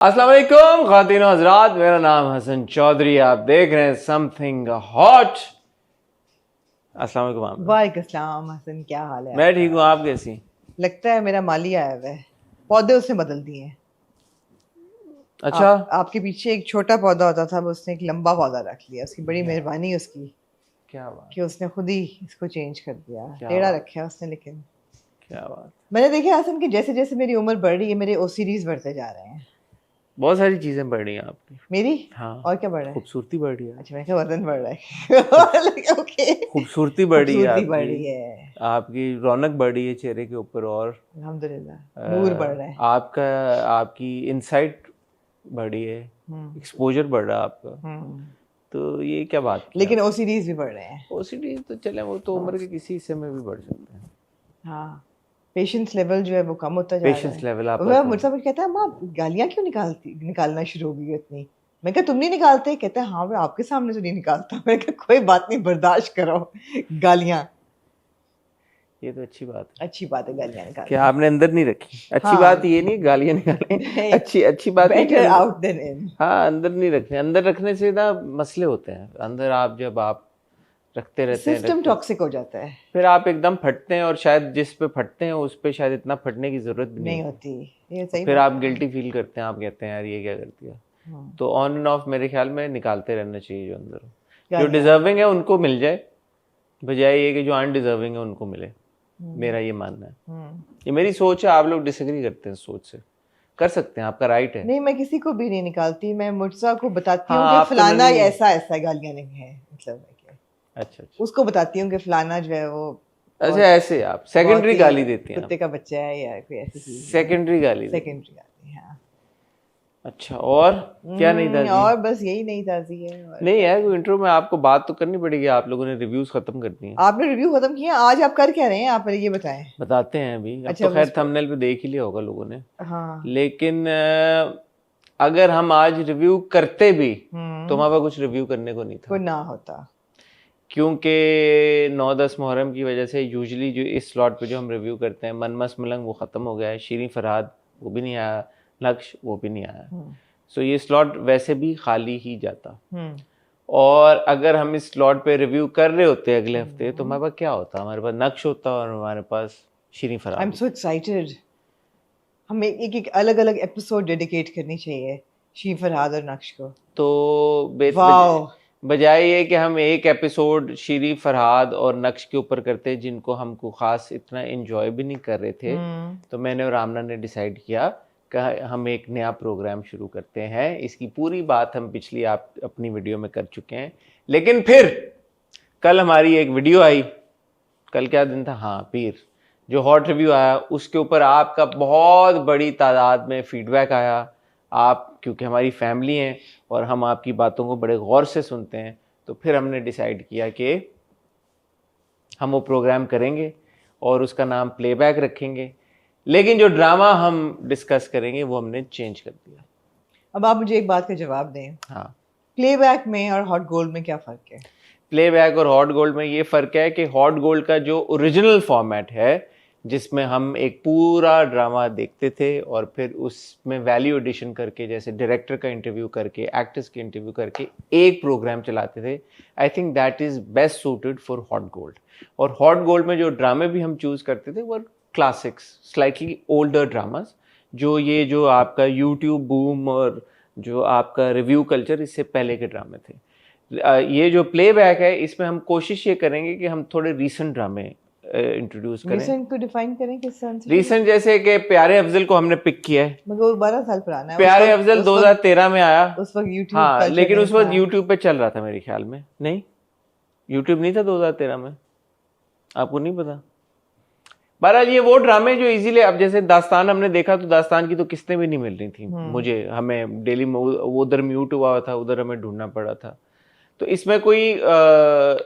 अस्सलाम वालेकुम ख़वातीन और हज़रात, मेरा नाम हसन चौधरी, आप देख रहे हैं समथिंग हॉट। अस्सलाम वालेकुम आप। वालेकुम अस्सलाम हसन, क्या हाल है? मैं ठीक हूँ, आप कैसी? लगता है मेरा माली आया हुआ है, पौधे उसने बदल दिए हैं। अच्छा। आपके पीछे एक छोटा पौधा होता था, वो उसने एक लंबा पौधा रख लिया। उसकी बड़ी क्या मेहरबानी उसकी क्या बात, कि उसने खुद ही इसको चेंज कर दिया। क्या टेढ़ा बात, रखा है उसने, लेकिन क्या बात। मैंने देखा हसन कि जैसे जैसे मेरी उम्र बढ़ रही है, मेरे ओसीडीज बढ़ते जा रहे हैं। बहुत सारी चीज़ें बढ़ रही हैं आपकी। मेरी हाँ, और क्या बढ़ रहा है? खूबसूरती बढ़ रही है। अच्छा, मैं क्या वजन बढ़ रहा खूब- है? ओके, खूबसूरती बढ़ रही है खूबसूरती बढ़ आपकी। रही है। आपकी रौनक बढ़ रही है चेहरे के ऊपर, और अल्हम्दुलिल्लाह, नूर बढ़ रहा है। आपका आपकी इंसाइट बढ़ी है, हम्म एक्सपोजर बढ़ रहा है आपका। हम्म तो ये क्या बात की लेकिन आप। ओसीडीज भी बढ़ रहे हैं। ओसीडी तो चले, वो तो उम्र के किसी हिस्से में भी बढ़ सकते हैं। हाँ, पेशेंस लेवल जो है वो कम होता जा रहा पेशेंस है। लेवल आपका वह कम। मुझसे मुझे कहता है, अम्मा आप गालियाँ क्यों निकालना शुरू हो गई हो इतनी? मैं कहा तुम नहीं निकालते? कहता है हाँ, मैं आपके सामने तो नहीं निकालता। मैं कहा कोई बात नहीं, बर्दाश्त करो गालियाँ। ये तो अच्छी बात है अच्छी बात है गालियाँ कि निकालना। आपने अंदर नहीं रखी। अच्छी बात हाँ, ये नहीं गालियां निकालें, अच्छी अच्छी बात है कि बेटर आउट देन इन। हाँ, अंदर नहीं रखने। अंदर रखने से ना मसले होते हैं। अंदर आप जब आप रखते रहते हैं सिस्टम रखते हैं, टॉक्सिक हो जाता है। फिर आप एकदम फटते हैं, और शायद जिस पे फटते हैं उस पे शायद इतना फटने की जरूरत भी नहीं नहीं होती। होती, ये और सही फिर बात आप है। गिल्टी फील करते हैं, आप कहते हैं यार ये क्या कर दिया। हम्म, तो ऑन एंड ऑफ मेरे ख्याल में निकालते रहना चाहिए। जो अंदर हो, जो गालियाँ। डिजर्विंग है उनको मिल जाए, बजाय ये कि जो अनडिजर्विंग है उनको मिले। हम्म मेरा ये मानना है। हम्म ये मेरी सोच है, आप लोग डिसएग्री करते हैं सोच से, कर सकते हैं, आपका राइट है। नहीं, मैं किसी को भी नहीं निकालती। मैं मुर्जा को बताती हाँ, हूँ कि आप तो फलाना नहीं। ऐसा ऐसा गालियाँ नहीं है, मतलब है कि अच्छा अच्छा। उसको बताती हूँ कि फलाना जो है वो अच्छा, बहुत ऐसे आप बहुत सेकेंडरी ही गाली देती हैं आप। कुत्ते का बच्चा है या कोई ऐसी चीज है। सेकेंडरी गाली देती हैं। सेकेंडरी आती है, हाँ। अच्छा, और क्या नहीं था जी। और बस यही नहीं ताज़ी है, और नहीं क्या यार, है? कोई इंट्रो में आपको बात तो करनी पड़ेगी। आप लोगों ने रिव्यूज खत्म कर दिए। आपने रिव्यू खत्म किया? आज आप कर क्या रहे हैं? आप पहले ये बताएं। बताते हैं अभी। अब अच्छा, तो वो खैर उस पर। थंबनेल पे देख ही लिया होगा लोगों ने। हाँ। लेकिन अगर हम आज रिव्यू करते भी तो हम्म हमारे पास कुछ रिव्यू करने को नहीं कोई था, ना होता। क्योंकि 9-10 मुहर्रम की वजह से यूजुअली जो इस स्लॉट पे जो हम रिव्यू करते हैं, मन मस्त मलंग वो ख़त्म हो गया है। शीरीं फरहाद वो भी नहीं आया, नक्श वो भी नहीं आया। हम्म सो ये स्लॉट वैसे भी खाली ही जाता। हम्म और अगर हम इस स्लॉट पे रिव्यू कर रहे होते अगले हफ्ते, तो हम्म हमारे पास क्या होता? हमारे पास नक्श होता और हमारे पास शीरीं आई फरहाद एम होती। So excited. हमें एक एक अलग अलग एपिसोड डेडिकेट करनी चाहिए शी फरहाद और नक्श को। तो वाओ। बजाय ये कि हम एक एपिसोड शीरीं फरहाद और नक्श के ऊपर करते, जिनको हमको ख़ास इतना एंजॉय भी नहीं कर रहे थे, हम्म तो मैंने और आमना ने डिसाइड किया कि हम एक नया प्रोग्राम शुरू करते हैं। इसकी पूरी बात हम पिछली आप अपनी वीडियो में कर चुके हैं। लेकिन फिर कल हमारी एक वीडियो आई। कल क्या दिन था? हाँ, पीर। जो हॉट रिव्यू आया उसके ऊपर आपका बहुत बड़ी तादाद में फीडबैक आया। आप क्योंकि हमारी फैमिली हैं और हम आपकी बातों को बड़े गौर से सुनते हैं, तो फिर हमने डिसाइड किया कि हम वो प्रोग्राम करेंगे और उसका नाम प्लेबैक रखेंगे। लेकिन जो ड्रामा हम डिस्कस करेंगे वो हमने चेंज कर दिया। अब आप मुझे एक बात का जवाब दें, हाँ, प्लेबैक में और हॉट गोल्ड में क्या फर्क है? प्लेबैक और हॉट गोल्ड में ये फ़र्क है कि हॉट गोल्ड का जो ओरिजिनल फॉर्मेट है, जिसमें हम एक पूरा ड्रामा देखते थे और फिर उसमें वैल्यू एडिशन करके, जैसे डायरेक्टर का इंटरव्यू करके, एक्टर्स के इंटरव्यू करके एक प्रोग्राम चलाते थे, आई think that is best suited for hot gold. और हॉट गोल्ड में जो ड्रामे भी हम चूज़ करते थे वो क्लासिक्स, स्लाइटली ओल्डर ड्रामास, जो आपका यूट्यूब बूम और जो आपका रिव्यू कल्चर, इससे पहले के ड्रामे थे। ये जो प्लेबैक है, इसमें हम कोशिश ये करेंगे कि हम थोड़े रीसेंट ड्रामे इंट्रोड्यूस करें। रिसेंट को डिफाइन करें किस तरह से? रीसेंट जैसे कि प्यारे अफजल को हमने पिक किया है। मगर वो 12 साल पुराना है। प्यारे अफजल 2013 में आया। उस वक्त यूट्यूब हाँ, कल्चर लेकिन नहीं उस वक्त था। यूट्यूब पे चल रहा था मेरे ख्याल में। नहीं, यूट्यूब नहीं था 2013 में, आपको नहीं पता? बहरहाल ये वो ड्रामे जो इजीली, अब जैसे दास्तान हमने देखा तो दास्तान की तो किस्तें भी नहीं मिल रही थी मुझे, हमें डेली वो उधर म्यूट हुआ था, उधर हमें ढूंढना पड़ा था। तो इसमें कोई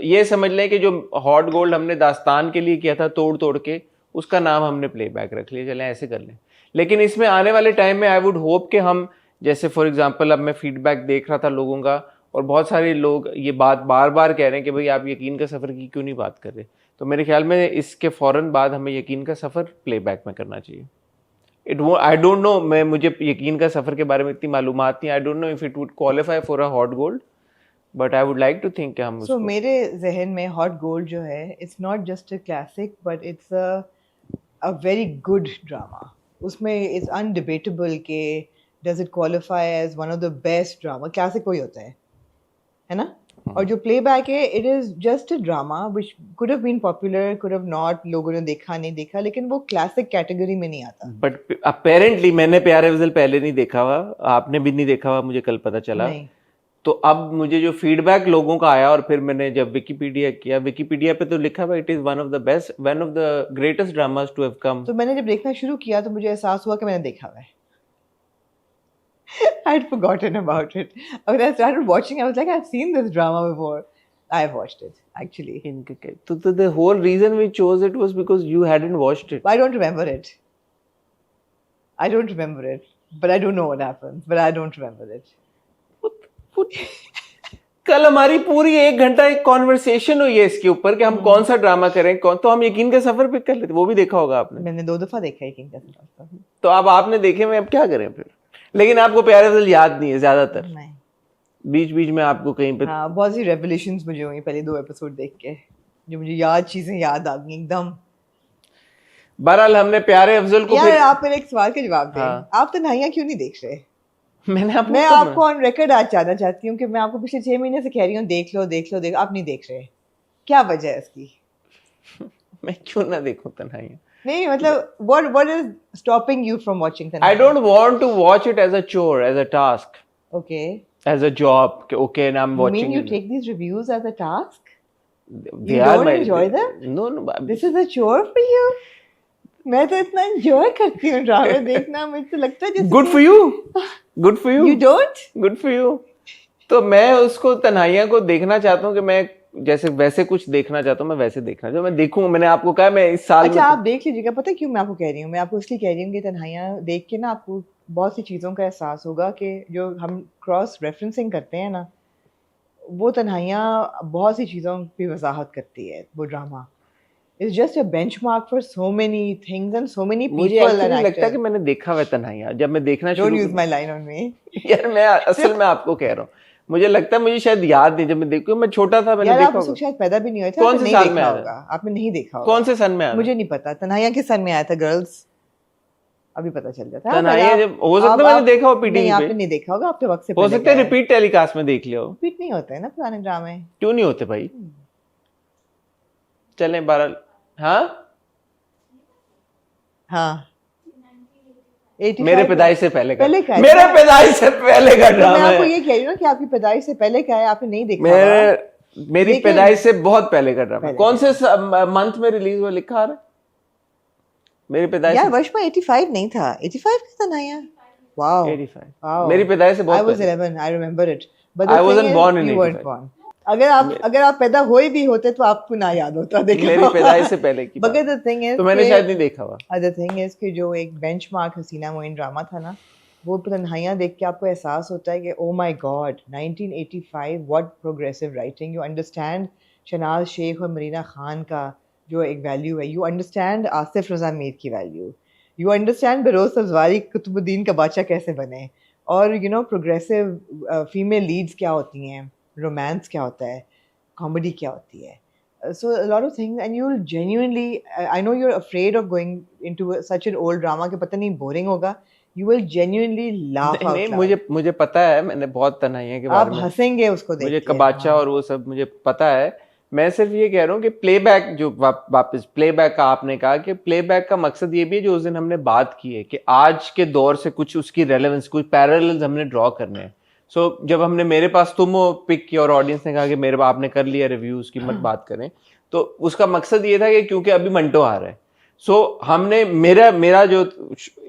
ये समझ लें कि जो हॉट गोल्ड हमने दास्तान के लिए किया था तोड़ तोड़ के, उसका नाम हमने प्लेबैक रख लिया। चलें ऐसे कर लें। लेकिन इसमें आने वाले टाइम में आई वुड होप कि हम, जैसे फॉर एग्जांपल अब मैं फीडबैक देख रहा था लोगों का, और बहुत सारे लोग ये बात बार बार कह रहे हैं कि भाई आप यकीन का सफ़र की क्यों नहीं बात कर रहे। तो मेरे ख्याल में इसके फ़ौरन बाद हमें यकीन का सफ़र प्लेबैक में करना चाहिए। आई डोंट नो, मुझे यकीन का सफर के बारे में इतनी मालूमात नहीं, I don't know if it would qualify for a hot gold, but I would like to think कि हम सो मेरे जहन में हॉट गोल्ड जो है, it's not just a classic but it's a very good drama. उसमें इट्स अनडिबेटेबल के does it qualify as one of the best drama. Classic वही होता है ना? और जो प्लेबैक है, it is just a drama which could have been popular, could have not, लोगों ने देखा नहीं देखा, लेकिन वो क्लासिक कैटेगरी में नहीं आता. बट अपेरेंटली मैंने प्यारे अफजल पहले नहीं देखा हुआ, आपने भी नहीं देखा हुआ, मुझे कल पता चला. नहीं. तो अब मुझे जो फीडबैक लोगों का आया और फिर मैंने जब विकिपीडिया किया, विकिपीडिया पे तो लिखा हुआ it is one of the best, one of the greatest dramas to have come. तो मैंने जब देखना शुरू किया तो मुझे एहसास हुआ कि मैंने देखा हुआ है. I had forgotten about it. When I started watching, I was like, I've seen this drama before. I've watched it, actually. So the whole reason we chose it was because you hadn't watched it. I don't remember it. I don't remember it. But I don't know what happened. But I don't remember it. कल हमारी पूरी 1 घंटा एक conversation हुई है इसके ऊपर कि हम कौन सा ड्रामा करें, कौन, तो हम यकीन का सफर पिक कर लेते. वो भी देखा होगा आपने. मैंने 2 दफा देखा है यकीन का सफर. तो अब आपने देखे, मैं अब क्या करें फिर. लेकिन आपको प्यारे अफजल याद नहीं है ज्यादातर. नहीं. बीच बीच में आपको कहीं पे हाँ, बहुत सी रेवलेशंस मुझे हुई पहले 2 एपिसोड देख के, जो मुझे चीजें याद आ गई एकदम. बहरहाल हमने प्यारे अफजल को यार आप मेरे एक सवाल के जवाब दें. हाँ. आप तन्हाइयां क्यों नहीं देख रहे? मैं आपको आपको ऑन रिकॉर्ड आज जानना चाहती हूँ कि मैं आपको पिछले 6 महीने से कह रही हूँ देख लो देख लो देख, आप नहीं देख रहे. क्या वजह है इसकी? मैं क्यों ना देखूं तन्हाइयां? नहीं मतलब what is stopping you from watching Tanhaiyan? I don't want to watch it as a chore, as a task, Okay. as a job. Okay, and I'm watching. You mean you take these reviews as a task? They You are don't my, enjoy them? No, no. This is a chore for you? मैं तो इतना enjoy करती हूँ ड्रामे देखना, मुझे तो लगता है जैसे Good for you. Good for you. You don't? Good for you. तो मैं उसको तन्हाइयां को देखना चाहता हूँ कि मैं जैसे वैसे कुछ देखना चाहता हूँ, मैं वैसे देखना चाहता हूँ. मैं देखूंगा, मैंने आपको कहा मैं इस साल अच्छा आप देख लीजिएगा. पता है क्यों मैं आपको कह रही हूँ? मैं आपको इसलिए कह रही हूँ कि तन्हाइयां देख के ना आपको बहुत सी चीज़ों का एहसास होगा कि जो हम क्रॉस रेफरेंसिंग करते हैं ना, वो तन्हाइयां बहुत सी चीज़ों की वजाहत करती है. वो drama it's just a benchmark for so many things and so many मुझे पीपल. एक्चुअली लगता है कि मैंने देखा हुआ है तन्हाइयां. जब मैं देखना डोंट शुरू use my line on me. यार मैं असल में आपको कह रहा हूँ, मुझे लगता है, मुझे शायद याद नहीं, जब मैं देखूं, मैं छोटा था, मैंने यार देखा आप होगा. उस शायद पैदा भी नहीं हुए थे. कौन से साल में आया होगा? आपने नहीं देखा होगा. कौन से सन में आया? मुझे नहीं पता. तन्हाइयां किस सन में आया था गर्ल्स? अभी पता चल जाता है. तन्हाइयां जब हो सकता है मैंने देखा हो पीटीवी नहीं, पे. आपने नहीं देखा होगा, आपके वक्त से हो सकता है रिपीट टेलीकास्ट में देख लिया हो. रिपीट नहीं होता है ना पुराने ड्रामे. क्यों नहीं होते भाई? चलें बहरहाल. हाँ हाँ. मेरे पैदाइश से पहले का. का मेरे पैदाइश से पहले का ड्रामा मैं है. आपको ये कह रही हूँ ना कि आपकी पैदाइश से पहले का है, आपने नहीं देखा होगा. मेरी पैदाइश से बहुत पहले का ड्रामा. पहले कौन से मंथ में रिलीज हुआ लिखा आ रहा है? मेरी पैदाइश यार वर्ष में 85 नहीं था. 85 का तन्हाइयां. वाओ. 85. मेरी पैदाइश से बहुत I was पहले. 11. I remember it. But I the wasn't thing is, born in you weren't 85. born. अगर आप पैदा हुए भी होते तो आपको ना याद होता. देखो मेरी पैदाइश से पहले की बात. But the thing is तो मैंने शायद नहीं देखा हुआ. The thing is कि जो एक बेंचमार्क हसीना मोइन ड्रामा था ना, वो तन्हाइयां देख के आपको एहसास होता है कि oh my god 1985 what progressive writing. You understand Shahnaz Sheikh और मरीना खान का जो एक वैल्यू है. यू अंडरस्टैंड आसिफ रज़ा मीर की value. You understand Baroz Sabzwari Qutbuddin का बादशाह कैसे बने, और you know progressive female leads क्या होती हैं, रोमांस क्या होता है, कॉमेडी क्या होती है. So a lot of things, and you'll genuinely, I know you're afraid of going into such an old drama कि पता नहीं boring होगा. You will genuinely laugh out नहीं, loud. मुझे पता है, मैंने बहुत तन्हाइयां के बारे में. आप हंसेंगे उसको देख मुझे के. कबाचा हाँ. और वो सब मुझे पता है. मैं सिर्फ ये कह रहा हूँ कि प्लेबैक जो वापस प्लेबैक का आपने कहा कि प्लेबैक का मकसद ये भी है, जो उस दिन हमने बात की है कि आज के दौर से कुछ उसकी रेलेवेंस, कुछ पैरेलल्स हमने ड्रॉ करने हैं. सो जब हमने मेरे पास तुम पिक किया और ऑडियंस ने कहा कि मेरे आपने कर लिया रिव्यू, उसकी मत बात करें, तो उसका मकसद ये था कि क्योंकि अभी मंटो आ रहा है, सो हमने मेरा जो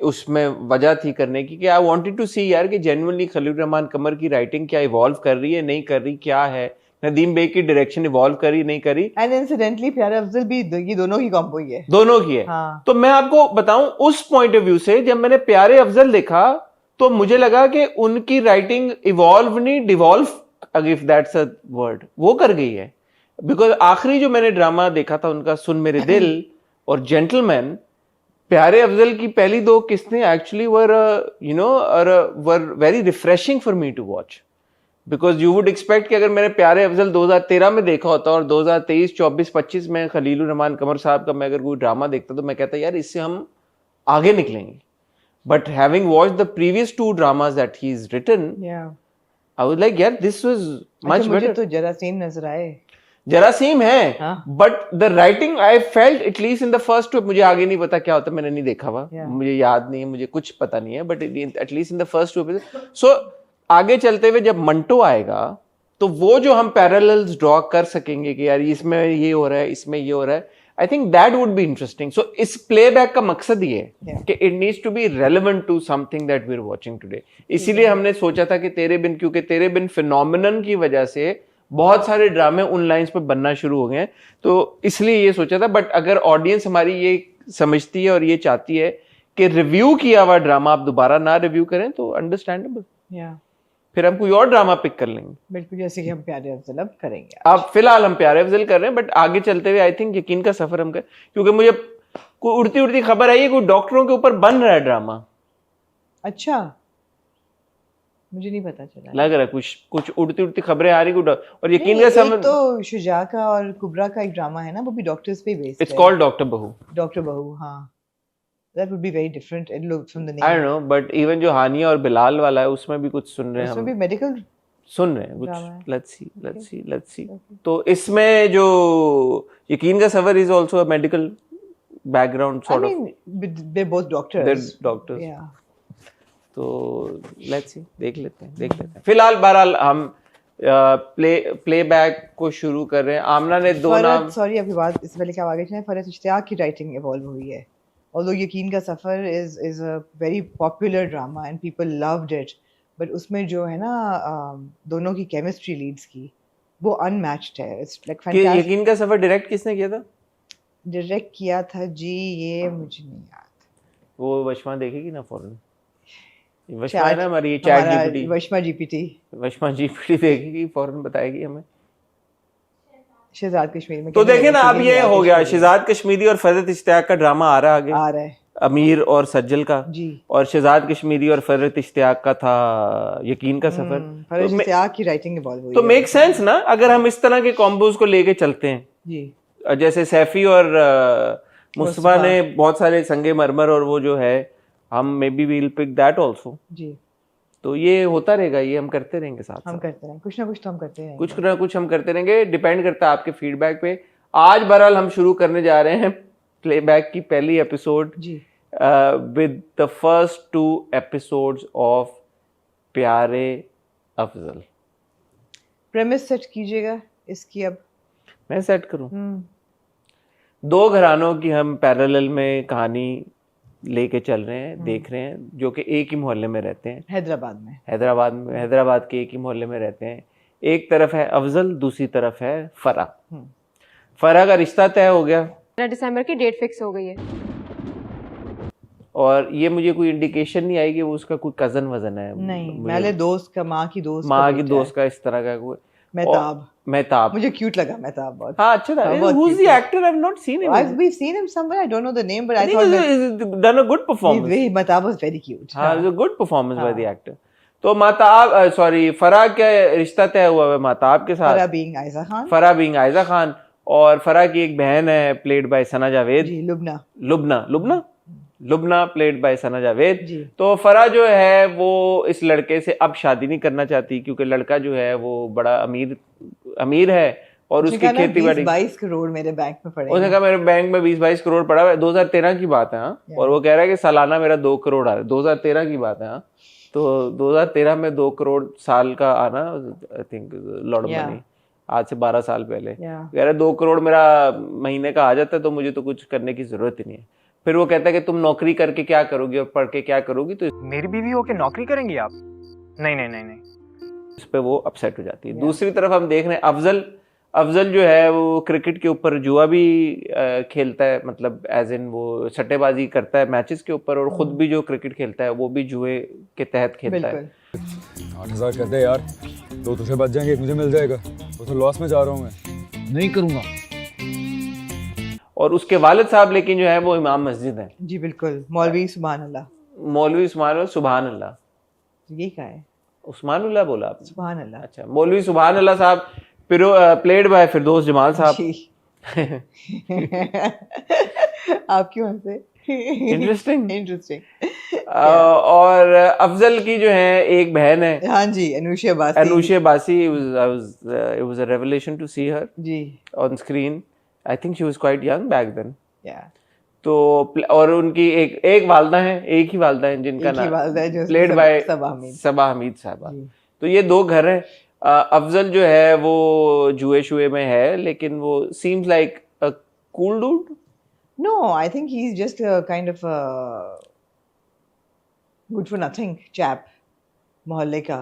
उसमें वजह थी करने की कि आई वांटेड टू सी यार कि जेन्युइनली खलील रहमान कमर की राइटिंग क्या इवॉल्व कर रही है, नहीं कर रही, क्या है, नदीम बेग की डायरेक्शन इवॉल्व करी नहीं करी. एंड इंसिडेंटली प्यारे अफजल भी ये दोनों की कॉम्बो ही है. दोनों की है. हाँ. तो मैं आपको बताऊं उस पॉइंट ऑफ व्यू से, जब मैंने प्यारे अफजल देखा तो मुझे लगा कि उनकी राइटिंग इवॉल्व नहीं devolve, if that's a word, वो कर गई है. बिकॉज आखिरी जो मैंने ड्रामा देखा था उनका, सुन मेरे दिल और जेंटलमैन, प्यारे अफजल की पहली 2 किस्तें actually were were very refreshing for me to watch, because you would expect कि अगर मैंने प्यारे अफजल 2013 में देखा होता और 2023, 24, 25 में खलीलुर रहमान कमर साहब का मैं अगर कोई ड्रामा देखता तो मैं कहता यार इससे हम आगे निकलेंगे. But having watched the previous 2 dramas that he is written, I was like यार दिस वाज मच मुझे बेटर. तो जरासीम नजर आए. जरासीम है, हाँ. But the writing I felt at least in the first 2, मुझे आगे नहीं पता क्या होता, मैंने नहीं देखा हुआ, मुझे याद नहीं है, मुझे कुछ पता नहीं है, but at least in the first 2 episode. So आगे चलते हुए जब मंटो आएगा तो वो जो हम पैरेलल्स ड्रॉ कर सकेंगे कि यार इसमें ये हो रहा है, इसमें ये हो रहा है, I think that would be interesting. So इस प्लेबैक का मकसद ये है कि it needs to be relevant to something that we are watching today. इसीलिए हमने सोचा था कि तेरे बिन, क्योंकि तेरे बिन फिनोमिनन की वजह से बहुत सारे ड्रामे उन लाइंस पे बनना शुरू हो गए हैं, तो इसलिए ये सोचा था. बट अगर ऑडियंस हमारी ये समझती है और ये चाहती है कि रिव्यू किया हुआ ड्रामा आप दोबारा ना रिव्यू करें तो अंडरस्टैंडेबल, फिर हम कोई और ड्रामा पिक कर लेंगे. बिल्कुल जैसे कि हम प्यारे अफजल अब करेंगे. अब फिलहाल हम प्यारे अफजल कर रहे हैं, बट आगे चलते हुए आई थिंक यकीन का सफर हम कर, क्योंकि मुझे कोई उड़ती उड़ती खबर आई है कोई डॉक्टरों के ऊपर बन रहा है ड्रामा. अच्छा, मुझे नहीं पता चला. लग रहा है कुछ उड़ती उड़ती खबरें आ रही और यकीन का एक तो शुजा का और कुबरा का एक ड्रामा है ना, वो भी डॉक्टर्स पे बेस्ड है. इट्स कॉल्ड डॉक्टर बहू. डॉक्टर बहू, हाँ. That would be very different. It looks from the name. I don't know, but even जो हानिया और बिलाल वाला है उसमें भी कुछ सुन रहे हैं हम. उसमें भी मेडिकल सुन रहे हैं कुछ. Let's see. तो इसमें जो यकीन का सफर is also a medical background sort of. I mean, they're both doctors. They're doctors. Yeah. तो let's see, देख लेते हैं. फिलहाल बहरहाल हम प्लेबैक को शुरू कर रहे हैं. आमना ने 2 नाम. सॉरी आपकी बात इससे पहले क्या आगे चले. फरहत इश्तियाक की राइटिंग इवॉल्व हुई है. Although यकीन का सफ़र is a very popular drama and people loved it, but उसमें जो है ना दोनों की केमिस्ट्री लीड्स की वो अनमैच्ड है. It's like fantastic. यकीन का सफ़र डायरेक्ट किसने किया था? डायरेक्ट किया था जी, ये मुझे नहीं याद. वो वशमा देखेगी ना फौरन. वशमा है ना हमारी चैट जीपीटी. वशमा जीपीटी देखेगी फौरन बताएगी हमें. शहजाद कश्मीरी में तो देखें ना, अब ये हो गया शहजाद कश्मीरी और फरहत इश्तियाक का ड्रामा आ रहा है अमीर और सज्जल का जी. और शहजाद कश्मीरी और फरहत इश्तियाक का था यकीन का सफर. फरहत इश्तियाक की राइटिंग इवॉल्व हुई तो मेक सेंस ना अगर हम इस तरह के कॉम्बोज को लेके चलते हैं जी. जैसे सैफी और मुस्तफा ने बहुत सारे संगे मरमर और वो जो है हम maybe we'll pick that also जी. तो ये होता रहेगा, ये हम करते रहेंगे साथ हम करते रहेंगे, कुछ ना कुछ तो हम करते रहेंगे, कुछ ना कुछ हम करते रहेंगे. डिपेंड करता है आपके फीडबैक पे. आज बहरहाल हम शुरू करने जा रहे हैं प्लेबैक की पहली episode with the first 2 episodes of प्यारे अफजल. प्रेमिस सेट कीजिएगा इसकी. अब मैं सेट करूं. 2 घरानों की हम पैरेलल में कहानी लेके चल रहे हैं, देख रहे हैं, जो कि एक ही मोहल्ले में रहते हैं. हैदराबाद के एक ही मोहल्ले में रहते हैं. एक तरफ है अफजल, दूसरी तरफ है फरा. फरा का रिश्ता तय हो गया, दिसंबर की डेट फिक्स हो गई है. और ये मुझे कोई इंडिकेशन नहीं आई कि वो उसका कोई कजन वजन है. नहीं, मेरे दोस्त का माँ की दोस्त का इस तरह का कोई. मेहताब मुझे क्यूट लगा. मेहताब बहुत अच्छा था. Who's the actor? I've not seen him. We've seen him somewhere. I don't know the name, but I thought he's done a good performance. Meहताब was very cute. हाँ, it was a good performance by the actor. तो फरा का रिश्ता तय हुआ है महताब के साथ. फरा being आयजा खान और फरा की एक बहन है played by Sana Javed. Lubna played by Sana Javed. तो फरा जो है वो इस लड़के से अब शादी नहीं करना चाहती क्योंकि लड़का जो है वो बड़ा अमीर है और उसकी खेती बाड़ी. 22 करोड़ मेरे बैंक में पड़े. उसने कहा मेरे बैंक में 20-22 करोड़ पड़ा है. 2013 की बात है. और वो कह रहा है कि सालाना मेरा 2 करोड़ आ रहा है. 2013 की बात है. तो 2013 में 2 करोड़ साल का आना I think lot of money. आज से 12 साल पहले कह रहा है 2 करोड़ मेरा महीने का आ जाता है तो मुझे तो कुछ करने की जरूरत ही नहीं है. फिर वो कहता है कि तुम नौकरी करके क्या करोगी और पढ़ के क्या करोगी. तो मेरी बीवी होके नौकरी करेंगी आप? नहीं. इस पे वो अपसेट हो जाती है. दूसरी तरफ हम देख रहे हैं अफजल जो है वो क्रिकेट के ऊपर जुआ भी खेलता है, मतलब एज इन वो सट्टेबाजी करता है मैचेस के ऊपर और खुद भी जो क्रिकेट खेलता है वो भी जुए के तहत खेलता है. 8,000 कर दे यार, 2 तुझे बच जाएंगे, 1 मुझे मिल जाएगा. वो तो लॉस में जा रहा हूँ मैं. नहीं करूँगा. और उसके वालिद साहब लेकिन जो है वो इमाम मस्जिद हैं, जी बिल्कुल, मौलवी सुभान अल्लाह। मौलवी उस्मान सुभान अल्लाह। ये क्या है? उस्मानुल्लाह बोला आपने? सुभान अल्लाह। अच्छा, मौलवी सुभान अल्लाह साहब प्लेड बाय फिरदौस जमाल साहब। जी। आप क्यों हंसे? इंटरेस्टिंग। इंटरेस्टिंग। और अफजल की जो है एक बहन है, हाँ जी, अनुषा बासी। अनुषा बासी, it was a revelation to see her ji. on screen. I think she was quite young back then. या तो और उनकी एक वालदा है, एक ही वालदा है जिनका एक ही वालदा है जो प्लेड बाय सबा हमीद। सबा हमीद साहबा। जी। तो ये दो घर हैं। अफजल जो है वो जुए शुए में है, लेकिन वो seems like a cool dude. No, I think he's just a kind of a good for nothing chap, मोहल्ले का।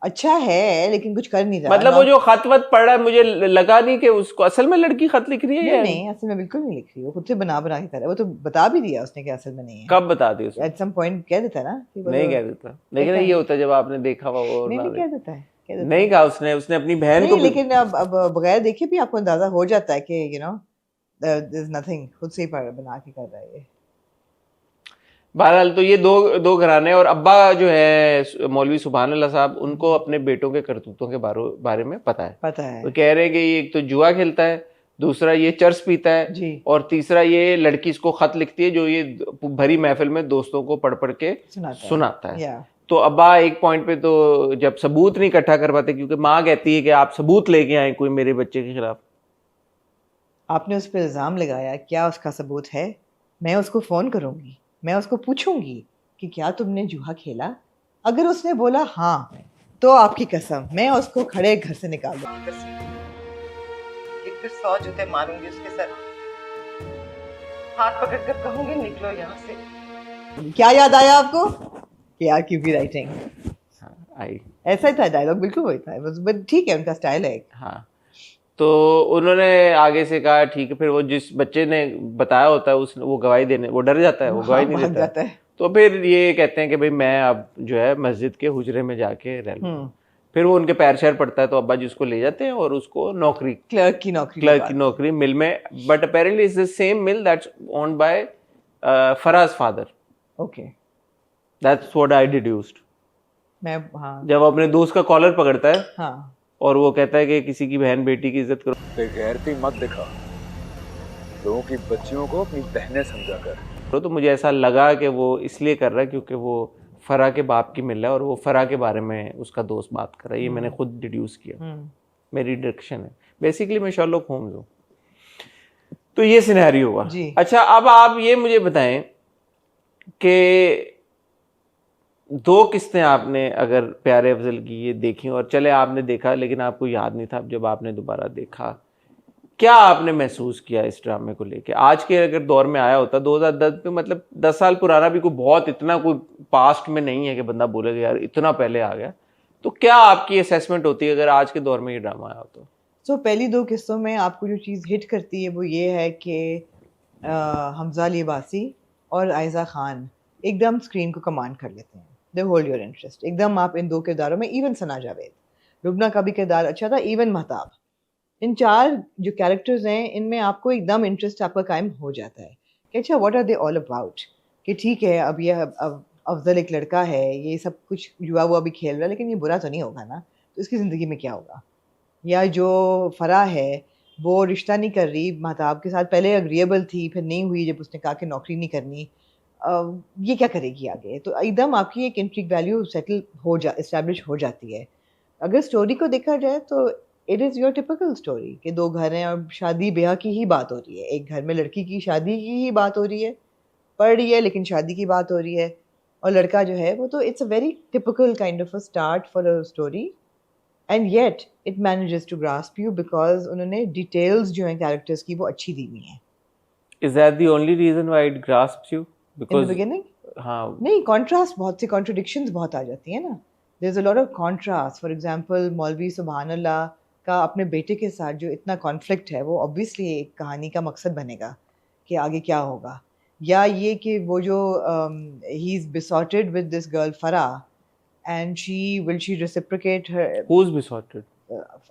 अच्छा है लेकिन कुछ कर नहीं रहा। मतलब वो जो खत वत पढ़ रहा है, मुझे लगा नहीं कि उसको असल में लड़की खत लिख रही है। नहीं नहीं, असल में बिल्कुल नहीं लिख रही, वो खुद से बना के कर रहा है। वो तो बता भी दिया उसने कि असल में नहीं है। कब बता दी उसने? एट सम पॉइंट कह देता है ना कि वो नहीं तो- कह देता, लेकिन ये होता है जब आपने देखा हुआ वो नहीं ना नहीं देखे। कह देता है, कह देता नहीं कहा उसने अपनी बहन नहीं, को भी- लेकिन अब बगैर देखे भी आपको अंदाजा हो जाता है कि you know there is nothing, खुद से ही बना के कर रहा है ये। बहरहाल तो ये दो घराने, और अब्बा जो है मौलवी सुभान अल्लाह साहब, उनको अपने बेटों के करतूतों के बारे में पता है। पता है वो कह रहे हैं कि ये एक तो जुआ खेलता है, दूसरा ये चर्स पीता है, जी। और तीसरा ये लड़की इसको खत लिखती है जो ये भरी महफिल में दोस्तों को पढ़ पढ़ के सुनाता है। या तो अब्बा एक पॉइंट पे तो जब सबूत नहीं इकट्ठा कर पाते, क्योंकि माँ कहती है कि आप सबूत लेके आए कोई मेरे बच्चे के खिलाफ। आपने उस पर इल्ज़ाम लगाया, क्या उसका सबूत है? मैं उसको फ़ोन करूंगी, मैं उसको पूछूंगी कि क्या तुमने जुआ खेला? अगर उसने बोला हाँ, तो आपकी कसम मैं उसको खड़े घर से निकाल दूंगी। एक फिर 100 जूते मारूंगी उसके सर, हाथ पकड़ कर कहूंगी निकलो यहाँ से। क्या याद आया आपको? कि यार की भी राइटिंग आई ऐसा ही था, डायलॉग बिल्कुल वही था, बट ठीक है, उनका स्टाइल है। हाँ, तो उन्होंने आगे से कहा ठीक है। फिर वो जिस बच्चे ने बताया होता है उसने वो गवाही देने, वो डर जाता है, वो गवाही नहीं भाग देता जाता है। तो फिर ये कहते हैं कि भाई मैं अब जो है मस्जिद के हुजरे में जाके रह लूँ। फिर वो उनके पैर शैर पड़ता है तो अब्बा जी उसको ले जाते हैं और उसको नौकरी, क्लर्क की नौकरी मिल में, but apparently it's the same mill that's owned by Faraz father. Okay, that's what I deduced. मैं हाँ जब अपने दोस्त का कॉलर पकड़ता है हाँ और वो कहता है कि किसी की बहन बेटी की इज्जत करो, बेगैरती मत दिखा, लोगों की बच्चियों को अपनी बहनें समझा कर। तो मुझे ऐसा लगा कि वो इसलिए कर रहा है क्योंकि वो फरा के बाप की मिल रहा है और वो फरा के बारे में उसका दोस्त बात कर रहा है। ये मैंने खुद डिड्यूस किया, मेरी डिडक्शन है। बेसिकली मैं शर्लॉक होम्स हूँ। तो ये सिनेरियो हुआ। अच्छा, अब आप ये मुझे बताएं कि दो किस्तें आपने अगर प्यारे अफजल की ये देखी, और चले आपने देखा लेकिन आपको याद नहीं था, जब आपने दोबारा देखा क्या आपने महसूस किया इस ड्रामे को लेके? आज के अगर दौर में आया होता 2010 में, मतलब 10 साल पुराना भी कोई बहुत इतना कोई पास्ट में नहीं है कि बंदा बोलेगा यार इतना पहले आ गया, तो क्या आपकी असेसमेंट होती है अगर आज के दौर में ये ड्रामा आया होता? तो पहली दो किस्तों में आपको जो चीज़ हिट करती है वो ये है कि हमजा अली अब्बासी और आयज़ा खान एकदम स्क्रीन को कमांड कर लेते हैं। दे होल्ड योर इंटरेस्ट एकदम। आप इन दो किरदारों में, इवन सना जावेद, रुबना का भी किरदार अच्छा था, इवन महताब, इन चार जो कैरेक्टर्स हैं इनमें आपको एकदम इंटरेस्ट आपका कायम हो जाता है कि अच्छा what are they all about, कि ठीक है अब ये अब अफजल एक लड़का है, ये सब कुछ जुआ हुआ भी खेल रहा है, लेकिन ये बुरा तो नहीं होगा ना, तो इसकी ज़िंदगी में क्या होगा? या जो फरा है वो रिश्ता नहीं कर रही महताब के साथ, पहले अग्रीएबल थी फिर नहीं हुई जब उसने कहा कि नौकरी नहीं करनी, ये क्या करेगी आगे? तो एकदम आपकी एक इंट्रिग वैल्यू सेटल हो इस्टेब्लिश हो जाती है। अगर स्टोरी को देखा जाए तो it is your typical story कि दो घर हैं और शादी ब्याह की ही बात हो रही है। एक घर में लड़की की शादी की ही बात हो रही है, पढ़ रही है लेकिन शादी की बात हो रही है, और लड़का जो है वो तो it's a very typical kind of a start for a story, and yet it manages to grasp you because उन्होंने डिटेल्स जो हैं कैरेक्टर्स की वो अच्छी दी हुई हैं। Is that the only reason why it grasps you? In the beginning हाँ, नहीं, कॉन्ट्रास्ट बहुत सी कॉन्ट्रडिक्शंस बहुत आ जाती है ना, there is a lot of contrast. For example मौलवी सुभान अल्लाह का अपने बेटे के साथ जो इतना कॉन्फ्लिक्ट है वो ऑब्वियसली एक कहानी का मकसद बनेगा कि आगे क्या होगा। या ये कि वो जो he is besotted with this girl Farah and she will she reciprocate her who's besotted?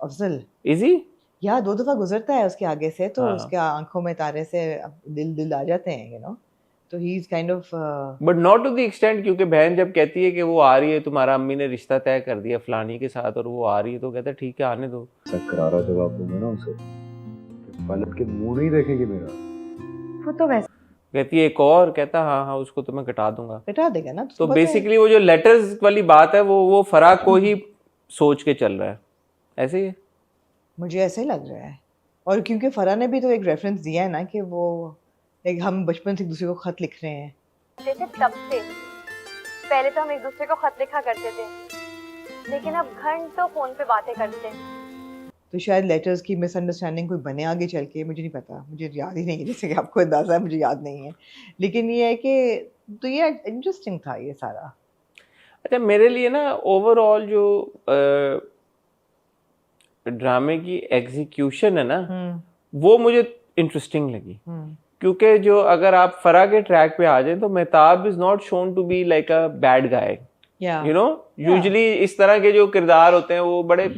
Afzal, Is he? या 2 दफा गुजरता है उसके आगे से तो हाँ। उसके आंखों में तारे से दिल आ जाते हैं, यू नो, तो he is kind of but not to the extent, क्योंकि बहन जब कहती है कि वो आ रही है, तुम्हारा अम्मी ने रिश्ता तय कर दिया फलानी के साथ और वो आ रही है, तो कहता है ठीक है आने दो। ऐसा करारा जवाब दूंगा ना उसे, पलट के मुंह नहीं देखेगी मेरा। वो तो वैसे कहती है एक और, कहता हाँ हाँ उसको तो मैं कटा दूंगा। कटा देगा ना, तो बेसिकली वो जो लेटर्स वाली बात है वो फराग को ही सोच के चल रहा है, ऐसे ही है। मुझे ऐसे ही लग रहा है। और क्योंकि फरा ने भी तो एक रेफरेंस दिया है ना कि वो एक हम बचपन से एक दूसरे को खत लिख रहे हैं। जैसे तब से पहले तो हम एक दूसरे को खत लिखा करते थे, लेकिन अब घंटों फोन पे बातें करते हैं। तो शायद लेटर्स की मिसअंडरस्टैंडिंग कोई बने आगे चल के, मुझे नहीं पता, मुझे याद ही नहीं है, जैसे कि आपको अंदाजा है मुझे याद नहीं है, लेकिन ये है कि तो ये इंटरेस्टिंग था ये सारा। अच्छा मेरे लिए ना ओवरऑल जो ड्रामे की एग्जीक्यूशन है ना, वो मुझे इंटरेस्टिंग लगी, क्योंकि जो अगर आप फरा के ट्रैक पे आ जाए तो Mehtab is not shown to be like a bad guy, you know. Usually इस तरह के जो किरदार होते हैं वो बड़े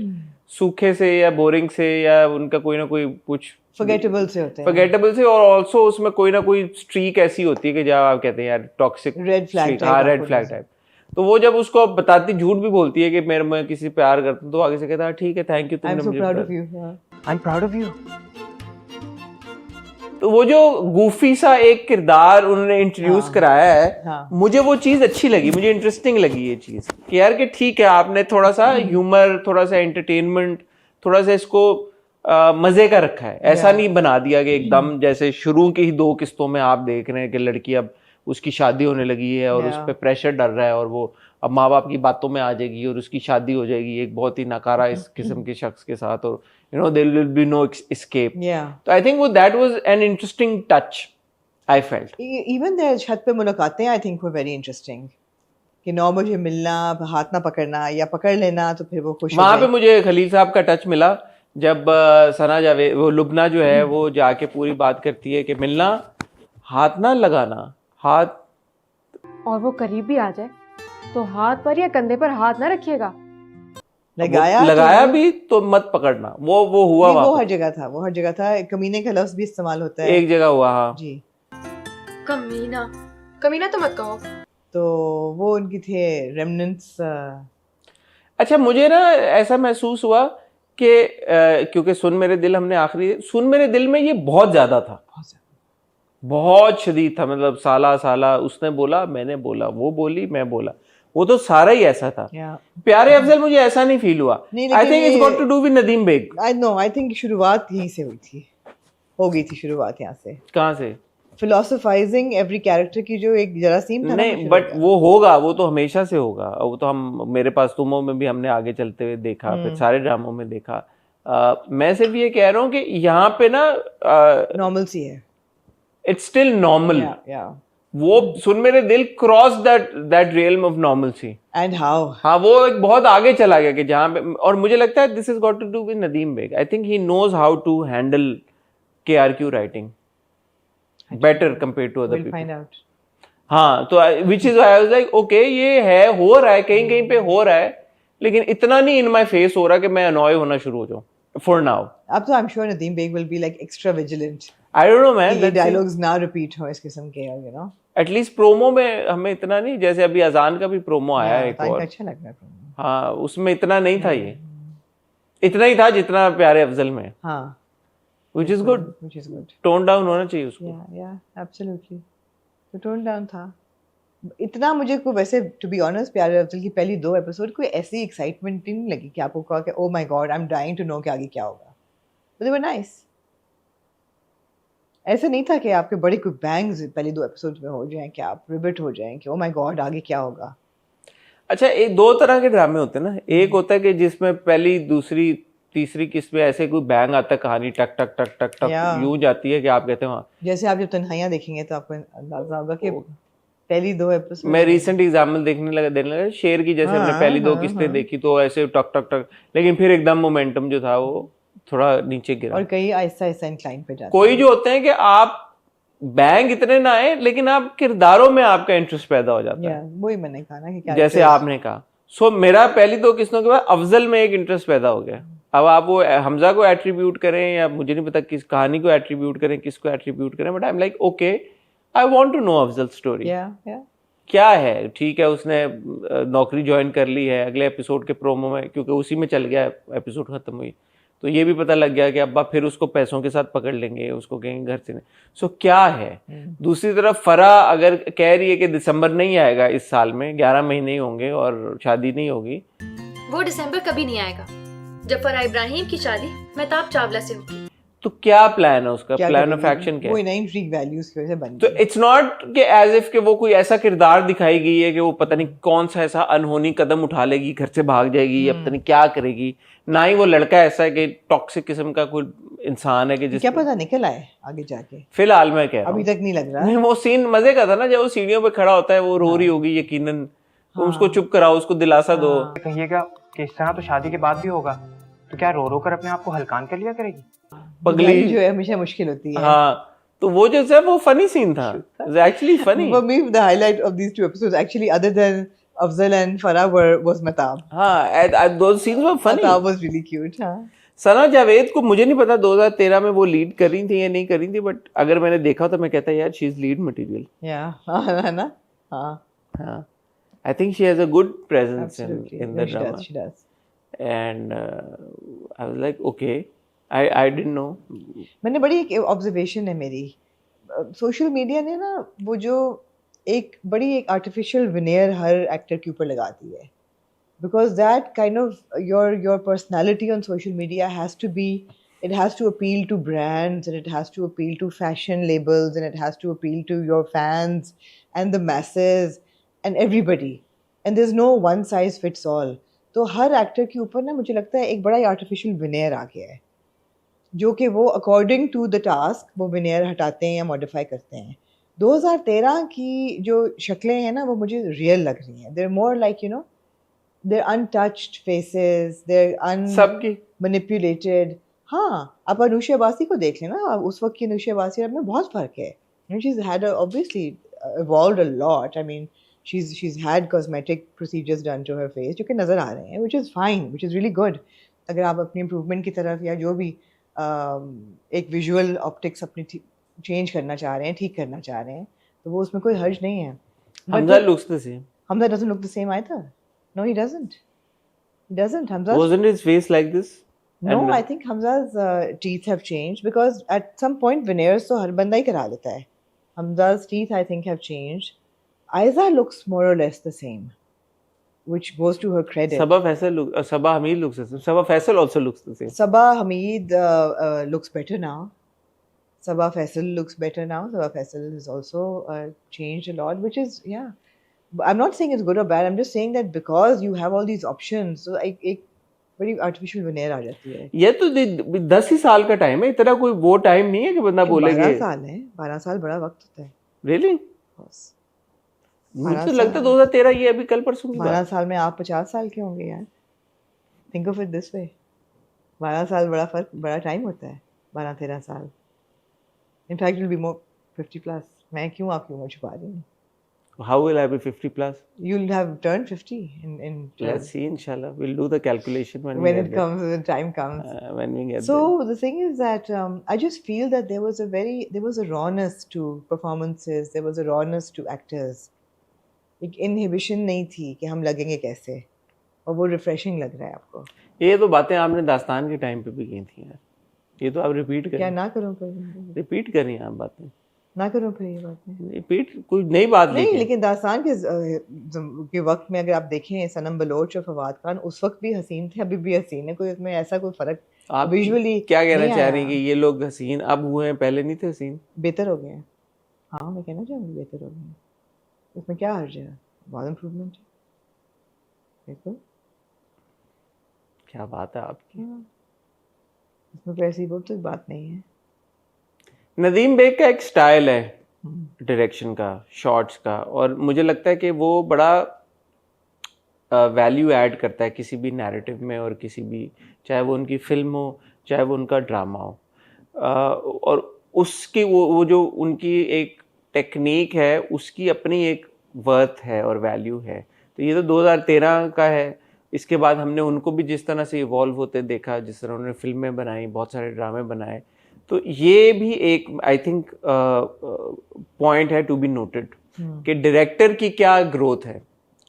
सूखे से या बोरिंग से या उनका कोई ना कोई कुछ फॉरगेटेबल से होते हैं, फॉरगेटेबल से, और ऑल्सो उसमें कोई ना कोई स्ट्रीक ऐसी होती है कि जब आप कहते हैं यार toxic red flag red flag type. तो वो जब उसको बताती, झूठ भी बोलती है कि मेरे में किसी प्यार करता हूं, तो आगे से कहता है ठीक है थैंक यू, तुमने मुझे proud of you. I am proud of you. तो वो जो गूफी सा एक किरदार उन्होंने इंट्रोड्यूस कराया है, हाँ। मुझे वो चीज अच्छी लगी, मुझे इंटरेस्टिंग लगी ये चीज कि यार कि ठीक है आपने थोड़ा सा ह्यूमर, थोड़ा सा एंटरटेनमेंट, थोड़ा सा इसको मजे का रखा है, ऐसा नहीं बना दिया कि एकदम जैसे शुरू की ही 2 किस्तों में आप देख रहे हैं कि लड़की अब उसकी शादी होने लगी है और उस पर प्रेशर डर रहा है और वो अब माँ बाप की बातों में आ जाएगी और उसकी शादी हो जाएगी एक बहुत ही नकारा इस किस्म के शख्स के साथ, और you know there will be no escape. तो आई थिंक वो that was an interesting touch I felt. Even there छत पे मुलाकातें I think were very interesting, कि 9 बजे मिलना, हाथ ना पकड़ना या पकड़ लेना तो फिर वो खुश। वहां पे मुझे खलील साहब का टच मिला जब सना जावे वो लुबना जो है वो जाके पूरी बात करती है कि मिलना, हाथ ना लगाना, हाथ, और वो करीब भी आ जाए तो हाथ पर या कंधे पर हाथ ना रखिएगा, लगाया भी तो मत पकड़ना। वो हुआ वो हर जगह था, वो हर जगह था। कमीने का लफ्ज भी इस्तेमाल होता है, एक जगह हुआ। हाँ जी, कमीना, कमीना तो मत कहो। तो वो उनकी थे रेमनेंट्स। अच्छा मुझे ना ऐसा महसूस हुआ कि क्योंकि सुन मेरे दिल हमने आखिरी, सुन मेरे दिल में ये बहुत ज्यादा था, बहुत शदीद था, मतलब साला उसने बोला मैंने बोला, वो बोली मैं बोला, वो तो सारा ही ऐसा था। प्यारे अफजल मुझे ऐसा नहीं फील हुआ। I think it's got to do with Nadeem Baig. I know, I think शुरुआत यहीं से हुई थी, हो गई थी शुरुआत यहाँ से। कहाँ से? फिलोसोफाइजिंग एवरी कैरेक्टर की जो एक जरासीम था नहीं, बट वो होगा, वो तो हमेशा से होगा, वो तो हम मेरे पास तुमों में भी हमने आगे चलते हुए देखा, फिर सारे ड्रामों में देखा। मैं सिर्फ ये कह रहा हूँ कि यहाँ पे ना नॉर्मल सी है, इट्स स्टिल नॉर्मल। वो सुन मेरे दिल cross that realm of normalcy and how, हाँ वो एक बहुत आगे चला गया कि जहाँ पे, और मुझे लगता है this is got to do with Nadeem Baig. I think he knows how to handle KRQ writing better compared to other people. हाँ, तो which is I was like okay ये है, हो रहा है कहीं कहीं पे हो रहा है, लेकिन इतना नहीं इन माय फेस हो रहा कि मैं अनॉय होना शुरू हो जाऊं फॉर नाउ। अब तो I am sure Nadeem Baig will be like extra vigilant. I don't know man, ये डायलॉग्स ना रिपीट हो इस किस्म के, यू नो। एटलीस्ट प्रोमो में हमें इतना नहीं, जैसे अभी अजान का भी प्रोमो आया एक और, अच्छा लग रहा है। हाँ उसमें इतना नहीं था, ये इतना ही था जितना प्यारे अफजल में। हाँ, which is good, tone down होना चाहिए उसको। yeah absolutely, तो टोन डाउन था इतना। मुझे को वैसे टू बी ऑनेस्ट प्यारे अफजल की पहली 2 एपिसोड कोई ऐसी एक्साइटमेंट नहीं लगी कि आपको कहा कि oh my god I am dying to know कि आगे क्या होगा, बट दे वर नाइस। ऐसा नहीं था कि आपके बड़े कोई बैंग्स पहली 2 एपिसोड में हो जाएं कि आप रिबिट हो जाएं कि ओ माय गॉड आगे क्या होगा। अच्छा, एक 2 तरह के ड्रामे होते हैं ना, एक होता है कि जिसमें पहली दूसरी तीसरी किस्त में ऐसे कोई बैंग आता है, कहानी टक टक टक टक टक यूं जाती है कि आप कहते हैं वहाँ, जैसे आप जब तन्हाइयाँ देखेंगे तो आपको अंदाजा होगा कि पहली 2 एपिसोड। मैं रिसेंट एग्जाम्पल देने लगा शेर की, जैसे हमने पहली 2 किस्तें देखी तो ऐसे टक टक टक, लेकिन फिर एकदम मोमेंटम जो था वो थोड़ा नीचे गिरा, और कई आहिस्ता आहिस्ता इंक्लाइन पे जाते। कोई जो होते हैं कि आप बैंग इतने ना आए लेकिन आप किरदारों में आपका इंटरेस्ट पैदा हो जाता है। वही मैंने कहा ना कि जैसे आपने कहा। सो मेरा पहली 2 किस्तों के बाद अफजल में एक इंटरेस्ट पैदा हो गया। अब आप वो हमजा को एट्रीब्यूट करें या मुझे नहीं पता किस कहानी को एट्रीब्यूट करें, किसको एट्रीब्यूट करें, but I am like okay, I want to know Afzal story. या क्या है, ठीक है उसने नौकरी ज्वाइन कर ली है, अगले एपिसोड के प्रोमो में, क्योंकि उसी में चल गया एपिसोड खत्म हुई, तो ये भी पता लग गया कि अब्बा फिर उसको पैसों के साथ पकड़ लेंगे, उसको कहेंगे घर से नहीं। सो क्या है? दूसरी तरफ फरा अगर कह रही है कि दिसंबर नहीं आएगा इस साल में, 11 महीने ही होंगे और शादी नहीं होगी। वो दिसंबर कभी नहीं आएगा जब फराह इब्राहिम की शादी मेहताब चावला से होगी। तो क्या प्लान है उसका? क्या प्लान ऑफ करेगी? एक्शन क्या वो है? इन इंट्रिग वैल्यूज की वजह से बन तो गई। इट्स नॉट कि एज इफ कि वो कोई ऐसा किरदार दिखाई गई है कि वो पता नहीं कौन सा ऐसा अनहोनी कदम उठा लेगी, घर से भाग जाएगी या पता नहीं क्या करेगी। ना ही वो लड़का ऐसा है कि टॉक्सिक किस्म का कोई इंसान है कि जिस क्या पता निकल आए आगे जाके, फिलहाल मैं कह रहा अभी हूँ तक नहीं लग रहा। नहीं, वो सीन मजे का था ना, जब वो सीढ़ियों पे खड़ा होता है, वो रो रही होगी यकीनन, तो उसको चुप कराओ, उसको दिलासा दो। कहिएगा कि इस तरह तो शादी के बाद भी होगा, तो क्या रो रो कर अपने आप को हल्कान कर लिया करेगी? पगली जो है हमेशा मुश्किल होती है। हाँ, तो वो जो है वो फनी सीन था, actually funny. For me, the highlight of these two episodes, actually, other than Afzal and Farah, was Mehtab. हाँ, those scenes were funny. Mehtab was really cute. हाँ. सना जावेद को मुझे नहीं पता 2013 में वो लीड कर रही थी या नहीं कर रही थी, बट अगर मैंने देखा तो मैं कहता यार she is lead material. Yeah. है ना? हाँ. हाँ, I think she has a good presence Absolutely. In No, the she drama, does. She does. And I was like okay, I didn't know. मैंने बड़ी एक ऑब्जर्वेशन है मेरी, सोशल मीडिया ने ना वो जो एक आर्टिफिशियल विनेयर हर एक्टर के ऊपर लगाती है, because that kind of your personality on social media it has to appeal to brands, and it has to appeal to fashion labels, and it has to appeal to your fans and the masses and everybody, and there's no one size fits all. तो हर actor के ऊपर ना मुझे लगता है एक बड़ा ही artificial विनेयर आ गया है, जो कि वो अकॉर्डिंग टू द टास्क वो विनेयर हटाते हैं या मॉडिफाई करते हैं। 2013 की जो शक्लें हैं ना वो मुझे रियल लग रही हैं। they're more like, you know, they're untouched faces, they're सबकी unmanipulated. हाँ, आप अनुषा अब्बासी को देख लेना, उस वक्त की अनुषा अब्बासी और में बहुत फ़र्क है। She's had obviously evolved a lot. I mean, she's had cosmetic procedures done to her face जो कि नज़र आ रहे हैं, which is fine, which is really good. अगर आप अपनी इम्प्रूवमेंट की तरफ या जो भी एक विजुअल ऑप्टिक्स अपनी चेंज करना चाह रहे हैं, ठीक करना चाह रहे हैं, तो वो उसमें कोई हर्ज नहीं है। Hamza looks the same. Hamza doesn't look the same either. No, he doesn't. He doesn't. Hamza's Wasn't his face like this? no, And- I think Hamza's teeth have changed because at some point veneers तो हर बंदा ही करा लेता है. Hamza's teeth I think have changed. Aiza looks more or less the same, which goes to her credit. Sabah Hamid looks the same. Sabah Faisal also looks the same. Sabah Hamid looks better now. Sabah Faisal looks better now. Sabah Faisal has also changed a lot, which is, yeah. I'm not saying it's good or bad. I'm just saying that because you have all these options, so एक बड़ी artificial veneer आ जाती है. ये तो 10 ही साल का time है, इतना कोई वो टाइम नहीं है कि बंदा बोलेगा 12 साल है. 12 साल बड़ा वक्त होता है. रियली। बस. मुझे 12 तो लगता है साल। 2013 ये अभी कल परसों की 12 बात। साल में आप 50 साल के होंगे यार. Think of it this way. 12 साल बड़ा टाइम होता है. 12-13 साल. In fact, it'll be more 50 plus. मैं क्यों आपकी उम्र छुपा रही हूँ? How will I be 50 plus? You'll have turned 50 in Let's see, inshallah. We'll do the calculation when we when get it there. comes, when time comes. When we get So the thing is that I just feel that there was a rawness to performances. There was a rawness to actors. एक inhibition नहीं थी कि हम लगेंगे कैसे, और वो refreshing लग रहा है आपको. there. ये तो बातें आपने दास्तान के टाइम पे भी की थी यार, ये तो आप रिपीट क्या करें, ना करूँ फिर? रिपीट करें आप बातें, ना करूँ फिर ये बातें? रिपीट कोई नई बात नहीं, लेके। लेकिन दास्तान के वक्त में अगर आप देखें सनम बलोच और फवाद खान उस वक्त भी हसीन थे, अभी भी हसीन है. कोई उसमें ऐसा कोई फर्क आप विजुअली क्या कहना नहीं चाह रही हैं आया. कि ये लोग हसीन अब हुए हैं, पहले नहीं थे हसीन? बेहतर हो गए हैं. हाँ, मैं कहना चाहूँगी बेहतर हो गए हैं. उसमें क्या हर्ज है? बहुत इम्प्रूवमेंट है. देखो, क्या बात है आपकी। इसमें कोई ऐसी बहुत तो बात नहीं है. नदीम बेग का एक स्टाइल है डायरेक्शन का, शॉट्स का, और मुझे लगता है कि वो बड़ा वैल्यू ऐड करता है किसी भी नैरेटिव में, और किसी भी, चाहे वो उनकी फिल्म हो चाहे वो उनका ड्रामा हो, और उसकी वो जो उनकी एक टेक्निक है उसकी अपनी एक वर्थ है और वैल्यू है. तो ये तो 2013 का है, इसके बाद हमने उनको भी जिस तरह से इवॉल्व होते देखा, जिस तरह उन्होंने फिल्में बनाई, बहुत सारे ड्रामे बनाए, तो ये भी एक आई थिंक पॉइंट है टू बी नोटेड कि डायरेक्टर की क्या ग्रोथ है,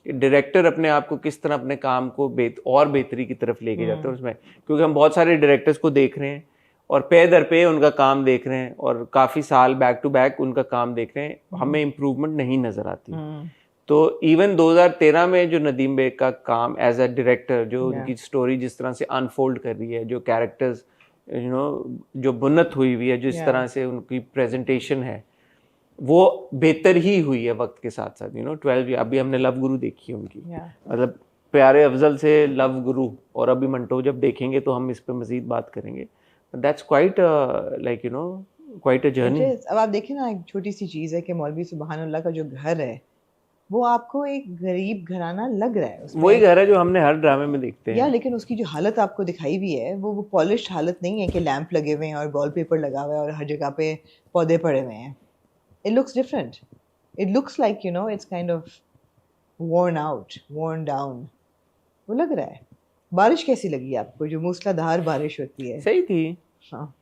कि डायरेक्टर अपने आप को किस तरह अपने काम को और बेहतरी की तरफ लेके जाते हैं उसमें, क्योंकि हम बहुत सारे डायरेक्टर्स को देख रहे हैं और पे दर पे उनका काम देख रहे हैं और काफ़ी साल बैक टू बैक उनका काम देख रहे हैं, हमें इम्प्रूवमेंट नहीं नज़र आती। तो इवन 2013 में जो नदीम बेग का काम एज अ डायरेक्टर, जो उनकी स्टोरी जिस तरह से अनफोल्ड कर रही है, जो कैरेक्टर्स जो बुनत हुई हुई है, जिस तरह से उनकी प्रेजेंटेशन है, वो बेहतर ही हुई है वक्त के साथ साथ। 12 अभी हमने लव गुरु देखी है उनकी, मतलब प्यारे अफजल से लव गुरु, और अभी मंटो जब देखेंगे तो हम इस पे मजीद बात करेंगे। That's quite quite a journey. अब आप देखें ना, एक छोटी सी चीज़ है कि मौलवी सुबहानुल्लाह का जो घर है वो आपको एक गरीब घराना लग रहा है, वही घर है जो हमने हर ड्रामे में देखते हैं, लेकिन उसकी जो हालत आपको दिखाई हुई है वो पॉलिश्ड हालत नहीं है कि लैंप लगे हुए हैं और वॉलपेपर लगा हुआ है और हर जगह पे पौधे पड़े हुए हैं। It looks different. It looks like, it's kind of worn out, worn down. वो लग रहा है। बारिश कैसी लगी आपको, जो मूसलाधार बारिश होती है? सही थी। हाँ,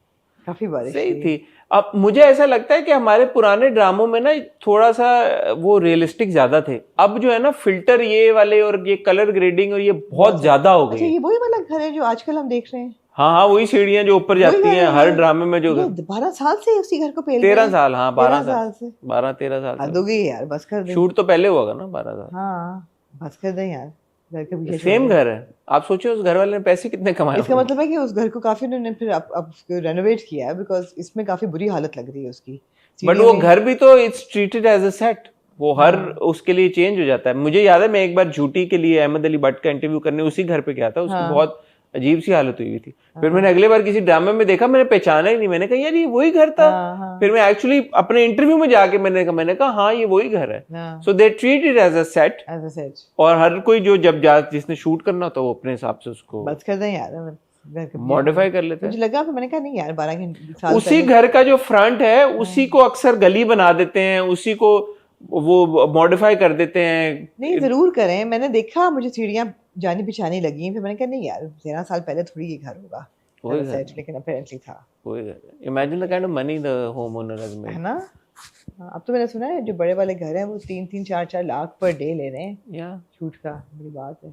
काफी बारिश सही थी। अब मुझे ऐसा लगता है कि हमारे पुराने ड्रामों में ना थोड़ा सा वो रियलिस्टिक ज्यादा थे। अब जो है ना फिल्टर ये वाले और ये कलर ग्रेडिंग और ये बहुत ज्यादा हो गई। अच्छा, ये वही वाला घर है जो आजकल हम देख रहे हैं? हाँ, वही सीढ़ियाँ जो ऊपर जाती हैं हर ड्रामे में। जो 12 साल से उसी घर को पेल 13 साल, हाँ 12 साल से 12-13 साल हद हो गई यार, बस कर दे। शूट तो पहले हुआ ना 12 साल। हाँ, बस कर दे यार, घर के पीछे सेम घर है। आप सोचिए उस घर वाले ने पैसे कितने कमाए। इसका मतलब है कि उस घर को काफी उन्होंने फिर अब रेनोवेट किया है, बिकॉज इसमें काफी बुरी हालत लग रही है उसकी। बट वो घर भी तो it's treated as a set, वो हर उसके लिए चेंज हो जाता है। मुझे याद है मैं एक बार झूठी के लिए अहमद अली भट्ट का इंटरव्यू करने उसी घर पे गया था, उसकी बहुत अजीब सी हालत हुई थी। फिर मैंने अगले बार किसी ड्रामे में देखा, मैंने पहचाना ही नहीं, मैंने कहा यार ये वही घर था। फिर मैं एक्चुअली अपने इंटरव्यू में जाके मैंने कहा हाँ ये वही घर है। So they treat it as a set, और हर कोई जो जिसने शूट करना होता है वो अपने हिसाब से उसको बस कर दें यार, मॉडिफाई कर लेते हैं। मुझे लगा, मैंने कहा नहीं यार 12 साल उसी घर का जो फ्रंट है उसी को अक्सर गली बना देते हैं, उसी को वो मॉडिफाई कर देते हैं। नहीं, जरूर करें। मैंने देखा, मुझे सीढ़ियाँ जानी पिछानी लगी, फिर मैंने कहा नहीं यार 13 साल पहले थोड़ी ये घर होगा, लेकिन अपेरेंटली था। Imagine the kind of money the home owner has made, है ना? अब तो मैंने सुना है जो बड़े वाले घर हैं वो 3-3, 4-4 लाख पर डे ले रहे हैं या शूट का। बड़ी बात है।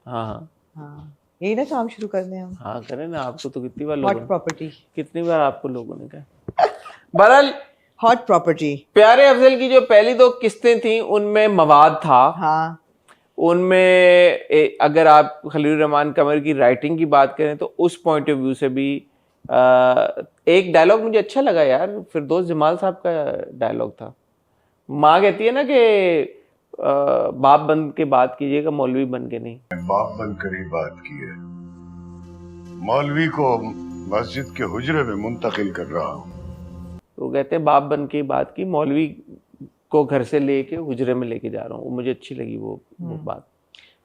हाँ, यही ना काम शुरू कर दें हम। हाँ करें ना। आपको तो कितनी बार हॉट प्रॉपर्टी, कितनी बार आपको लोगों ने कहा। बहरहाल हॉट प्रॉपर्टी। प्यारे अफजल की जो पहली 2 किस्तें थी उनमें मवाद था। हाँ, उनमें अगर आप खलील रहमान कमर की राइटिंग की बात करें तो उस पॉइंट ऑफ व्यू से भी एक डायलॉग मुझे अच्छा लगा यार, फिरदौस जमाल साहब का डायलॉग था। माँ कहती है ना कि बाप बन के बात कीजिएगा, मौलवी बन के नहीं। बाप बनकर ही बात की है, मौलवी को मस्जिद के हुजरे में मुंतकिल कर रहा हूँ। तो कहते हैं बाप बन के बात की, मौलवी को घर से लेके हुजरे में लेके जा रहा हूँ। मुझे अच्छी लगी वो बात।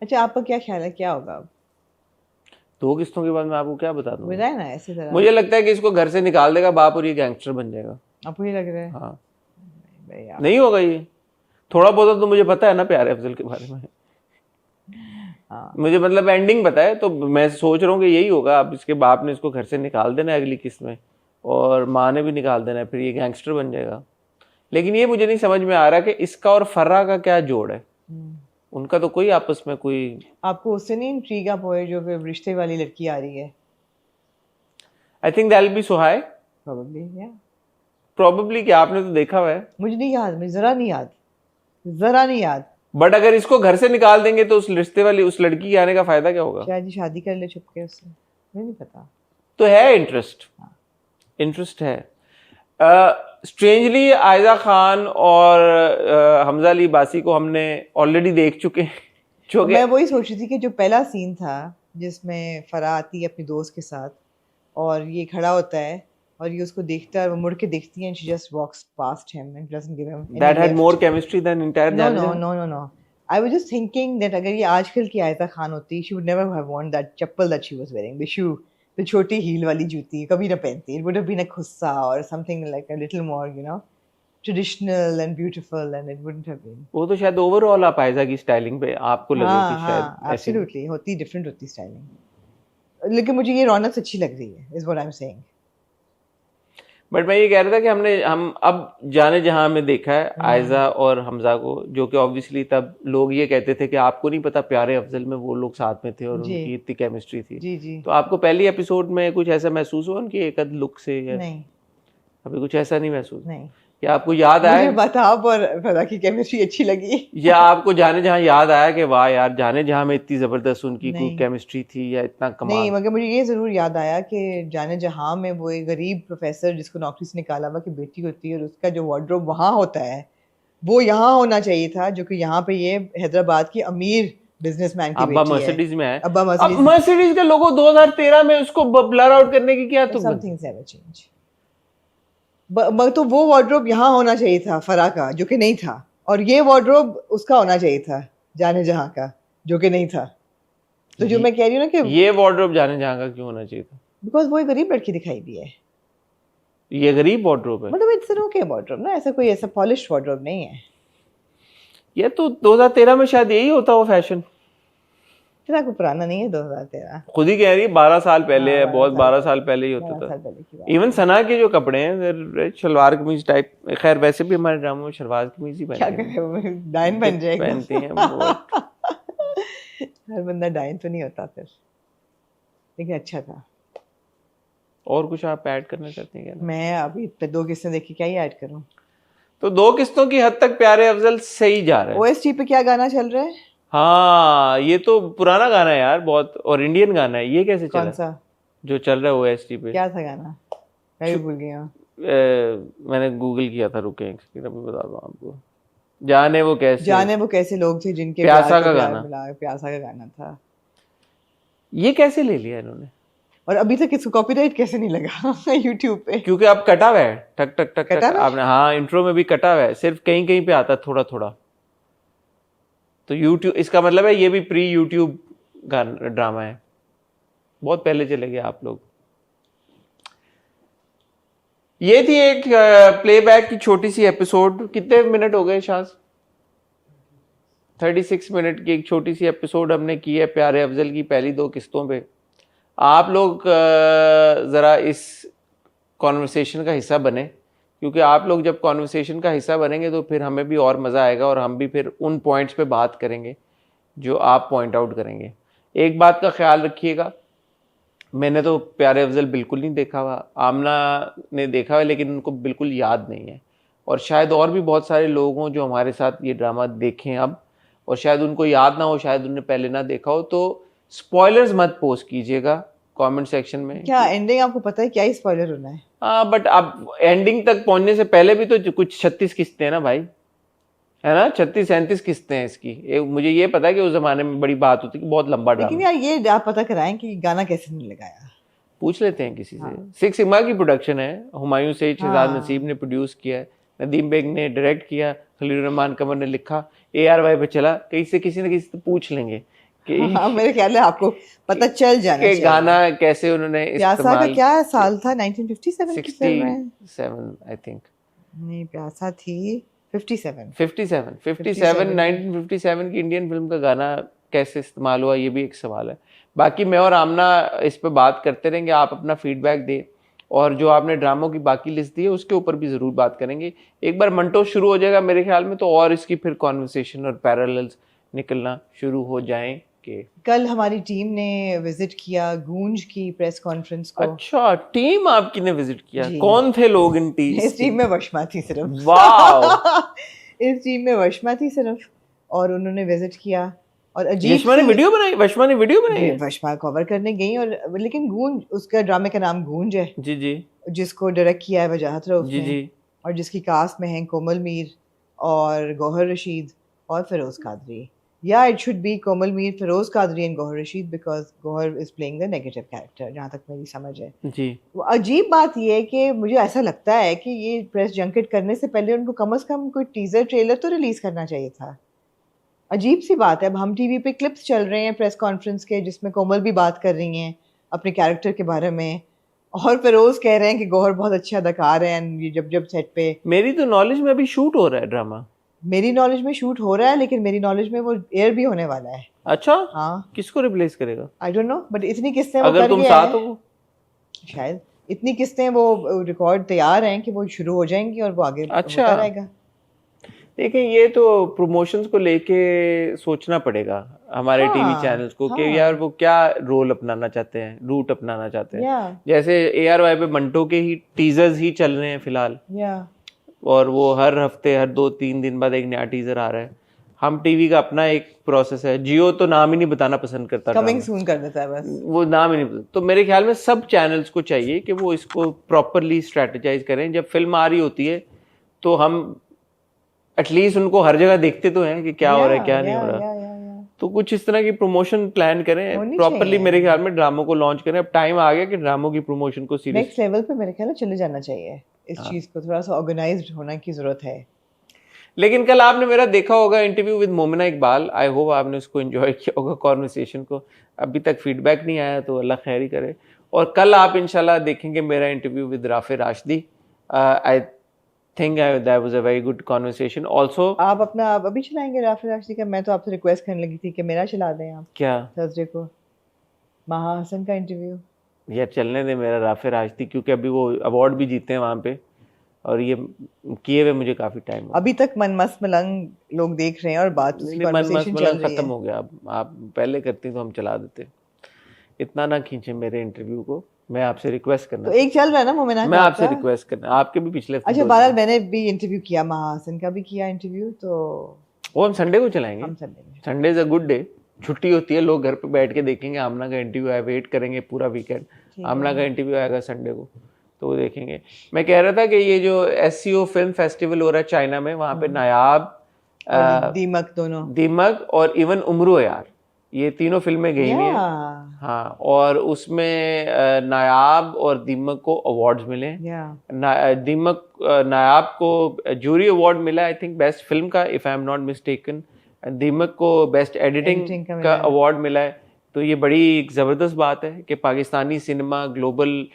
अच्छा, आपका क्या ख्याल है, क्या होगा 2 किस्तों के बाद? मैं आपको क्या बता दूँ, बताए ना ऐसे तरह। मुझे लगता है कि इसको घर से निकाल देगा बाप और ये गैंगस्टर बन जाएगा। आपको ये लग रहा है? हाँ, यार। नहीं होगा ये। थोड़ा बहुत तो मुझे पता है ना प्यारे अफजल के बारे में। हाँ। मुझे मतलब एंडिंग पता है, तो मैं सोच रहा हूँ कि यही होगा। अब इसके बाप ने इसको घर से निकाल देना है अगली किस्त में, और माँ ने भी निकाल देना है, फिर ये गैंगस्टर बन जाएगा। लेकिन ये मुझे नहीं समझ में आ रहा कि इसका और फर्रा का क्या जोड़ है। उनका तो कोई आपस में कोई, आपको उससे नहीं इंट्रीग अप हुआ जो फिर रिश्ते वाली लड़की आ रही है? I think that will be सुहाय प्रोबेबली। कि आपने तो देखा हुआ है? मुझे नहीं याद, मुझे जरा नहीं याद। बट अगर इसको घर से निकाल देंगे तो उस रिश्ते वाली उस लड़की के आने का फायदा क्या होगा? शायद शादी कर ले छुपके उससे, मुझे नहीं पता। तो है इंटरेस्ट है। स्ट्रेंजली आयजा खान और हमजा अली बासी को हमने ऑलरेडी देख चुके हैं। जो मैं वही सोच रही थी कि जो पहला सीन था जिसमें फरा आती है अपनी दोस्त के साथ और ये खड़ा होता है और ये उसको देखता है, वो मुड़ के देखती है, and she just walks past him and doesn't give him any that had lift. more chemistry than entire No. I was just thinking that अगर ये आजकल की आयता खान होती, she would never have worn that chappal that she was wearing, the shoe, the छोटी heal वाली जूती कभी ना पहनती. It would have been a khussa or something like a little more, traditional and beautiful and it wouldn't have been. वो तो शायद overall आप आयजा की स्टाइलिंग पे आपको लगे हाँ कि शायद हाँ ऐसी, एब्सोल्युटली होती डिफरेंट होती स्टाइलिंग, लेकिन मुझे ये रौनक अच्छी लग रही है, is what I am saying. But मैं ये कह रहा था कि हम अब जाने जहां में देखा है आयजा और हमजा को, जो कि ऑब्वियसली तब लोग ये कहते थे कि आपको नहीं पता प्यारे अफजल में वो लोग साथ में थे और जी। उनकी इतनी केमिस्ट्री थी। जी जी। तो आपको पहली एपिसोड में कुछ ऐसा महसूस हुआ उनकी एक लुक से, या नहीं अभी कुछ ऐसा नहीं महसूस, नहीं, या आपको याद मुझे आया, बताओ और फरा की केमिस्ट्री अच्छी लगी। या आपको जाने जहां याद आया कि वाह यार जाने जहां में इतनी जबरदस्त उनकी कोई नहीं। केमिस्ट्री थी या इतना नहीं, कमाल? मगर मुझे ये जरूर याद आया कि जाने जहां में वो एक गरीब प्रोफेसर जिसको नौकरी से निकाला हुआ की बेटी होती है और उसका जो वार्डरोब वहां होता है वो यहाँ होना चाहिए था, जो कि यहाँ पे ये हैदराबाद की अमीर बिजनेसमैन की अब्बा बेटी है। मर्सिडीज में है। अब्बा अब मर्सिडीज, मर्सिडीज का लोगो 2013 में उसको ब्लर आउट करने की क्या तो समथिंग्स नेवर चेंज। तो वो वार्डरोब यहाँ होना चाहिए था फरा का, जो कि नहीं था, और ये वार्डरोब उसका होना चाहिए था जाने जहां का, जो कि नहीं था। तो जो मैं कह रही हूँ ना कि ये वार्डरोब जाने जहां का क्यों होना चाहिए था? बिकॉज वो एक गरीब लड़की दिखाई दी है, ये गरीब वार्डरोब है। मतलब इट्स एन ओके वार्डरोब ना, ऐसा कोई ऐसा पॉलिश्ड वार्डरोब नहीं है। ये तो 2013 में शायद यही होता वो फैशन। इतना कोई पुराना नहीं है 2013, खुद ही कह रही है 12 साल पहले है, 12 बहुत साल 12 साल पहले ही 12 होता साल था। पहले की बात। इवन सना के जो कपड़े हैं शलवार कमीज टाइप, खैर वैसे भी हमारे ड्रामा में शलवार कमीज ही क्या पहनते हैं, करे वो डाइन बन जाएगा। पहनती हैं वो। हर बंदा डाइन तो नहीं होता फिर, लेकिन अच्छा था। और कुछ आप ऐड करना चाहते हैं क्या? मैं अभी पे 2 किस्सें देखी, क्या ही ऐड करूं। तो 2 किस्तों की हद तक प्यारे अफजल सही जा रहा है। ओएसटी पे क्या गाना चल रहा है? हाँ ये तो पुराना गाना है यार बहुत, और इंडियन गाना है। ये कैसे कौन चला सा? जो चल रहा है ओएसटी पे? क्या था गाना? मैं भी भूल गई हूँ। मैंने गूगल किया था, रुके एक सेकंड अभी बता दूं आपको। जाने वो कैसे लोग थे जिनके प्यासा प्यार का को प्यार गाना। मिला, प्यासा का गाना था। ये कैसे ले लिया इन्होंने? और अभी तक इसको कॉपीराइट कैसे नहीं लगा यूट्यूब पे? क्योंकि अब कटा हुआ है, टक टक टक कटा टक हुआ है? आपने, हाँ इंट्रो में भी कटा हुआ है, सिर्फ कहीं कहीं पे आता है थोड़ा थोड़ा। तो यूट्यूब, इसका मतलब है ये भी प्री यूट्यूब ड्रामा है, बहुत पहले चले गए आप लोग। ये थी एक प्लेबैक की छोटी सी एपिसोड। कितने मिनट हो गए शाज? 36 मिनट की एक छोटी सी एपिसोड हमने की है प्यारे अफजल की पहली 2 किस्तों पे। आप लोग ज़रा इस कॉन्वर्सेशन का हिस्सा बने, क्योंकि आप लोग जब कॉन्वर्सेशन का हिस्सा बनेंगे तो फिर हमें भी और मज़ा आएगा और हम भी फिर उन पॉइंट्स पे बात करेंगे जो आप पॉइंट आउट करेंगे। एक बात का ख्याल रखिएगा, मैंने तो प्यारे अफजल बिल्कुल नहीं देखा हुआ, आमना ने देखा हुआ लेकिन उनको बिल्कुल याद नहीं है, और शायद और भी बहुत सारे लोग हों जो हमारे साथ ये ड्रामा देखें अब और शायद उनको याद ना हो, शायद उन्होंने पहले ना देखा हो। तो स्पॉयलर्स मत पोस्ट कीजिएगा कमेंट सेक्शन में। क्या एंडिंग आपको पता है? क्या ही स्पॉइलर होना है? हाँ बट अब एंडिंग तक पहुंचने से पहले भी तो कुछ 36 किस्तें हैं ना भाई, है ना, 36-37 किस्तें हैं इसकी। मुझे ये पता है कि उस जमाने में बड़ी बात होती कि बहुत लंबा लेकिन ड्रामा। यार ये आप पता कराएं कि गाना कैसे नहीं लगाया। पूछ लेते हैं किसी से। हाँ। 6 सिग्मा की प्रोडक्शन है, हुमायूं सईद शहजाद हाँ। नसीब ने प्रोड्यूस किया है, नदीम बेग ने डायरेक्ट किया, खलील रहमान कमर ने लिखा, ARY पे चला। कहीं से किसी न किसी से पूछ लेंगे कि हाँ, मेरे ख्याल है आपको पता चल जाना कि चाहिए। गाना कैसे उन्होंने प्यासा का इस्तेमाल। क्या साल था? 1957 की फिल्म है। 67 आई थिंक। नहीं, प्यासा थी 57। 57 1957 की इंडियन फिल्म का गाना कैसे इस्तेमाल हुआ, ये भी एक सवाल है। बाकी मैं और आमना इस पे बात करते रहेंगे, आप अपना फीडबैक दें, और जो आपने ड्रामों की बाकी लिस्ट दी है उसके ऊपर भी ज़रूर बात करेंगे। एक बार मंटो शुरू हो जाएगा मेरे ख्याल में तो और इसकी फिर कॉन्वर्सेशन और पैरेलल्स निकलना शुरू हो जाएंगे। कल हमारी टीम ने विजिट किया गूंज की प्रेस कॉन्फ्रेंस को। अच्छा, टीम आपकी ने विजिट किया? जी। कौन थे लोग इन इस टीम में वशमा थी सिर्फ। वाह इस टीम में वशमा थी सिर्फ, और उन्होंने विजिट किया और अजीब वशमा ने वीडियो बनाई है? वशमा कवर करने गई, और लेकिन गूंज, उसका ड्रामे का नाम गूंज है जी जी जिसको डायरेक्ट किया है वजाहत रऊफ जी ने, जी, और जिसकी कास्ट में हैं कोमल मीर और गौहर रशीद और फिरोज कादरी। या it should be Komal Mir, Feroze Qadri and Gohar Rasheed, because Gohar is playing the negative character, जहाँ तक मेरी समझ है। जी। वो अजीब बात ये है कि मुझे ऐसा लगता है कि ये प्रेस जंकेट करने से पहले उनको कम से कम कोई टीजर ट्रेलर तो रिलीज करना चाहिए था। अजीब सी बात है। अब हम टीवी पे क्लिप्स चल रहे हैं प्रेस कॉन्फ्रेंस के जिसमें कोमल भी बात कर रही हैं अपने कैरेक्टर के बारे में, और फिरोज कह रहे हैं कि गौहर बहुत अच्छा अदाकार है एंड ये जब जब सेट पे मेरी तो नॉलेज में अभी शूट हो रहा है ड्रामा। मेरी नॉलेज में शूट हो रहा है लेकिन मेरी नॉलेज में वो एयर भी होने वाला है। अच्छा, हाँ किसको रिप्लेस करेगा? आई डोंट नो बट इतनी किस्तें वो अगर कर तुम गया साथ है, हो। शायद इतनी किस्तें वो रिकॉर्ड तैयार हैं कि वो शुरू हो जाएंगी और वो आगे अच्छा। होता रहेगा। देखिए ये तो प्रमोशंस को लेके सोचना पड़ेगा हमारे हाँ, टीवी चैनल्स को कि हाँ। यार वो क्या रोल अपनाना चाहते हैं, रूट अपनाना चाहते हैं। या जैसे ARY पे मंटो के ही टीजर्स ही चल रहे हैं फिलहाल, या और वो हर हफ्ते हर 2-3 दिन बाद एक नया टीजर आ रहा है। हम टीवी का अपना एक प्रोसेस है। जियो तो नाम ही नहीं बताना पसंद करता, कमिंग ड्रामा। सून कर देता है बस। वो नाम ही नहीं। तो मेरे ख्याल में सब चैनल्स को चाहिए कि वो इसको प्रॉपरली स्ट्रेटेजाइज करें। जब फिल्म आ रही होती है तो हम एटलीस्ट उनको हर जगह देखते तो हैं कि क्या हो रहा है क्या नहीं हो रहा। तो कुछ इस तरह की प्रमोशन प्लान करें होनी प्रॉपरली। चाहिए। मेरे ख्याल में ड्रामों को लॉन्च करें। अब टाइम आ गया कि ड्रामों की प्रमोशन को सीरियस। नेक्स्ट लेवल पे मेरे ख्याल में चले जाना चाहिए इस हाँ। चीज को, थोड़ा सा ऑर्गेनाइज्ड होने की जरूरत है। लेकिन कल आपने मेरा देखा होगा interview with Momina Iqbal. I hope आपने उसको एंजॉय किया होगा, कॉन्वर्सेशन को। अभी तक फीडबैक नहीं आया तो अल्लाह खैर ही करे। और कल आप इंशाल्लाह देखेंगे मेरा interview with Rafe Rashidi. I think that was a very good conversation also. आप अपना आप अभी चलाएंगे राफे राशिदी का? मैं तो आपसे रिक्वेस्ट करने लगी थी कि मेरा चला दें आप क्या थर्सडे को, महा हसन का इंटरव्यू। यार चलने दे मेरा राफे राशिदी, क्योंकि अभी वो अवार्ड भी जीते हैं वहाँ पे और ये किए हुए मुझे काफी टाइम हो गया। अभी तक मन मस्त मलंग लोग देख रहे हैं और बात नहीं, उसकी मन मस्त कॉन्वर्सेशन चल मलंग रही खत्म है। हो गया। अब आप पहले करती तो हम चला देते। इतना ना खींचे मेरे इंटरव्यू को। मैं आपसे रिक्वेस्ट करना तो एक चल रहा है ना मोमिना मैं का आपसे आपका? रिक्वेस्ट करना। आपके भी पिछले हफ्ते अच्छा दो बहरहाल थे। मैंने भी इंटरव्यू किया, महा हसन का भी किया इंटरव्यू, तो वो हम संडे को चलाएंगे। हम संडे में। Sunday is a good day. छुट्टी होती है, लोग घर पे बैठ के देखेंगे। आमना का इंटरव्यू है, वेट करेंगे पूरा वीकेंड। ठीक है। आमना का इंटरव्यू आएगा संडे को, तो वो देखेंगे। मैं कह रहा था कि ये जो SCO फिल्म फेस्टिवल हो रहा है चाइना में, वहाँ पे नायाब, और दीमक दोनों। दीमक और इवन उम्रो यार, ये तीनों फिल्में गई हुई हैं। या हाँ, और उसमें नायाब और दीमक को अवार्ड्स मिले। दीमक नायाब को जूरी अवार्ड मिला आई थिंक बेस्ट फिल्म का, if I am not mistaken. दीमक को बेस्ट एडिटिंग Editing का का मिला है। अवार्ड मिला है। तो ये बड़ी एक ज़बरदस्त बात है कि पाकिस्तानी सिनेमा ग्लोबल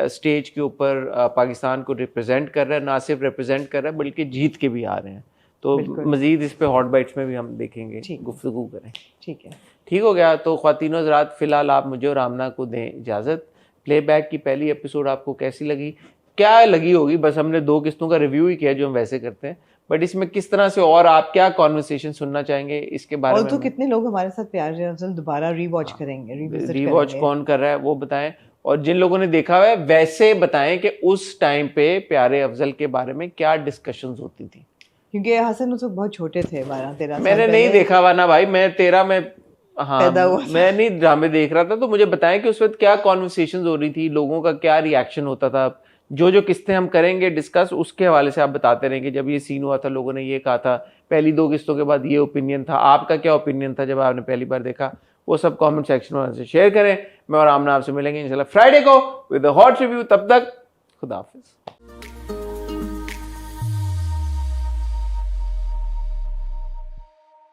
स्टेज के ऊपर पाकिस्तान को रिप्रेजेंट कर रहा है। ना सिर्फ रिप्रेजेंट कर रहा है बल्कि जीत के भी आ रहे हैं। तो बिल्कुल। मजीद इस पे हॉट बाइट्स में भी हम देखेंगे, ठीक। गुफ्तगू करें। ठीक है। ठीक हो गया। तो ख्वातीनो हज़रात, फिलहाल आप मुझे और आमना को दें इजाज़त। प्लेबैक की पहली एपिसोड आपको कैसी लगी? क्या लगी होगी? बस हमने 2 किस्तों का रिव्यू ही किया जो हम वैसे करते हैं, बट इसमें किस तरह से और आप क्या कॉन्वर्सेशन सुनना चाहेंगे इसके बारे और में तो कितने लोग हमारे साथ प्यारे अफजल दोबारा रीवॉच करेंगे, रिविजिट रीवॉच करेंगे। कौन कर रहा है वो बताएं। और जिन लोगों ने देखा हुआ है वैसे बताएं कि उस टाइम पे प्यारे अफजल के बारे में क्या डिस्कशंस होती थी। क्योंकि हसन उस वक्त बहुत छोटे थे, 12-13 साल मैंने नहीं पहले देखा हुआ ना भाई, मैं 13 में पैदा हुआ था। मैं नहीं ड्रामे देख रहा था। तो मुझे बताएं कि उस वक्त क्या कॉन्वर्सेशंस हो रही थी, लोगों का क्या रिएक्शन होता था। जो किस्तें हम करेंगे डिस्कस, उसके हवाले से आप बताते रहेंगे। जब ये सीन हुआ था लोगों ने ये कहा था, पहली 2 किस्तों के बाद ये ओपिनियन था, आपका क्या ओपिनियन था जब आपने पहली बार देखा, वो सब कमेंट सेक्शन में से शेयर करें। मैं और आमना आपसे मिलेंगे इंशाल्लाह फ्राइडे को विद अ हॉट रिव्यू। तब तक खुदा हाफिज।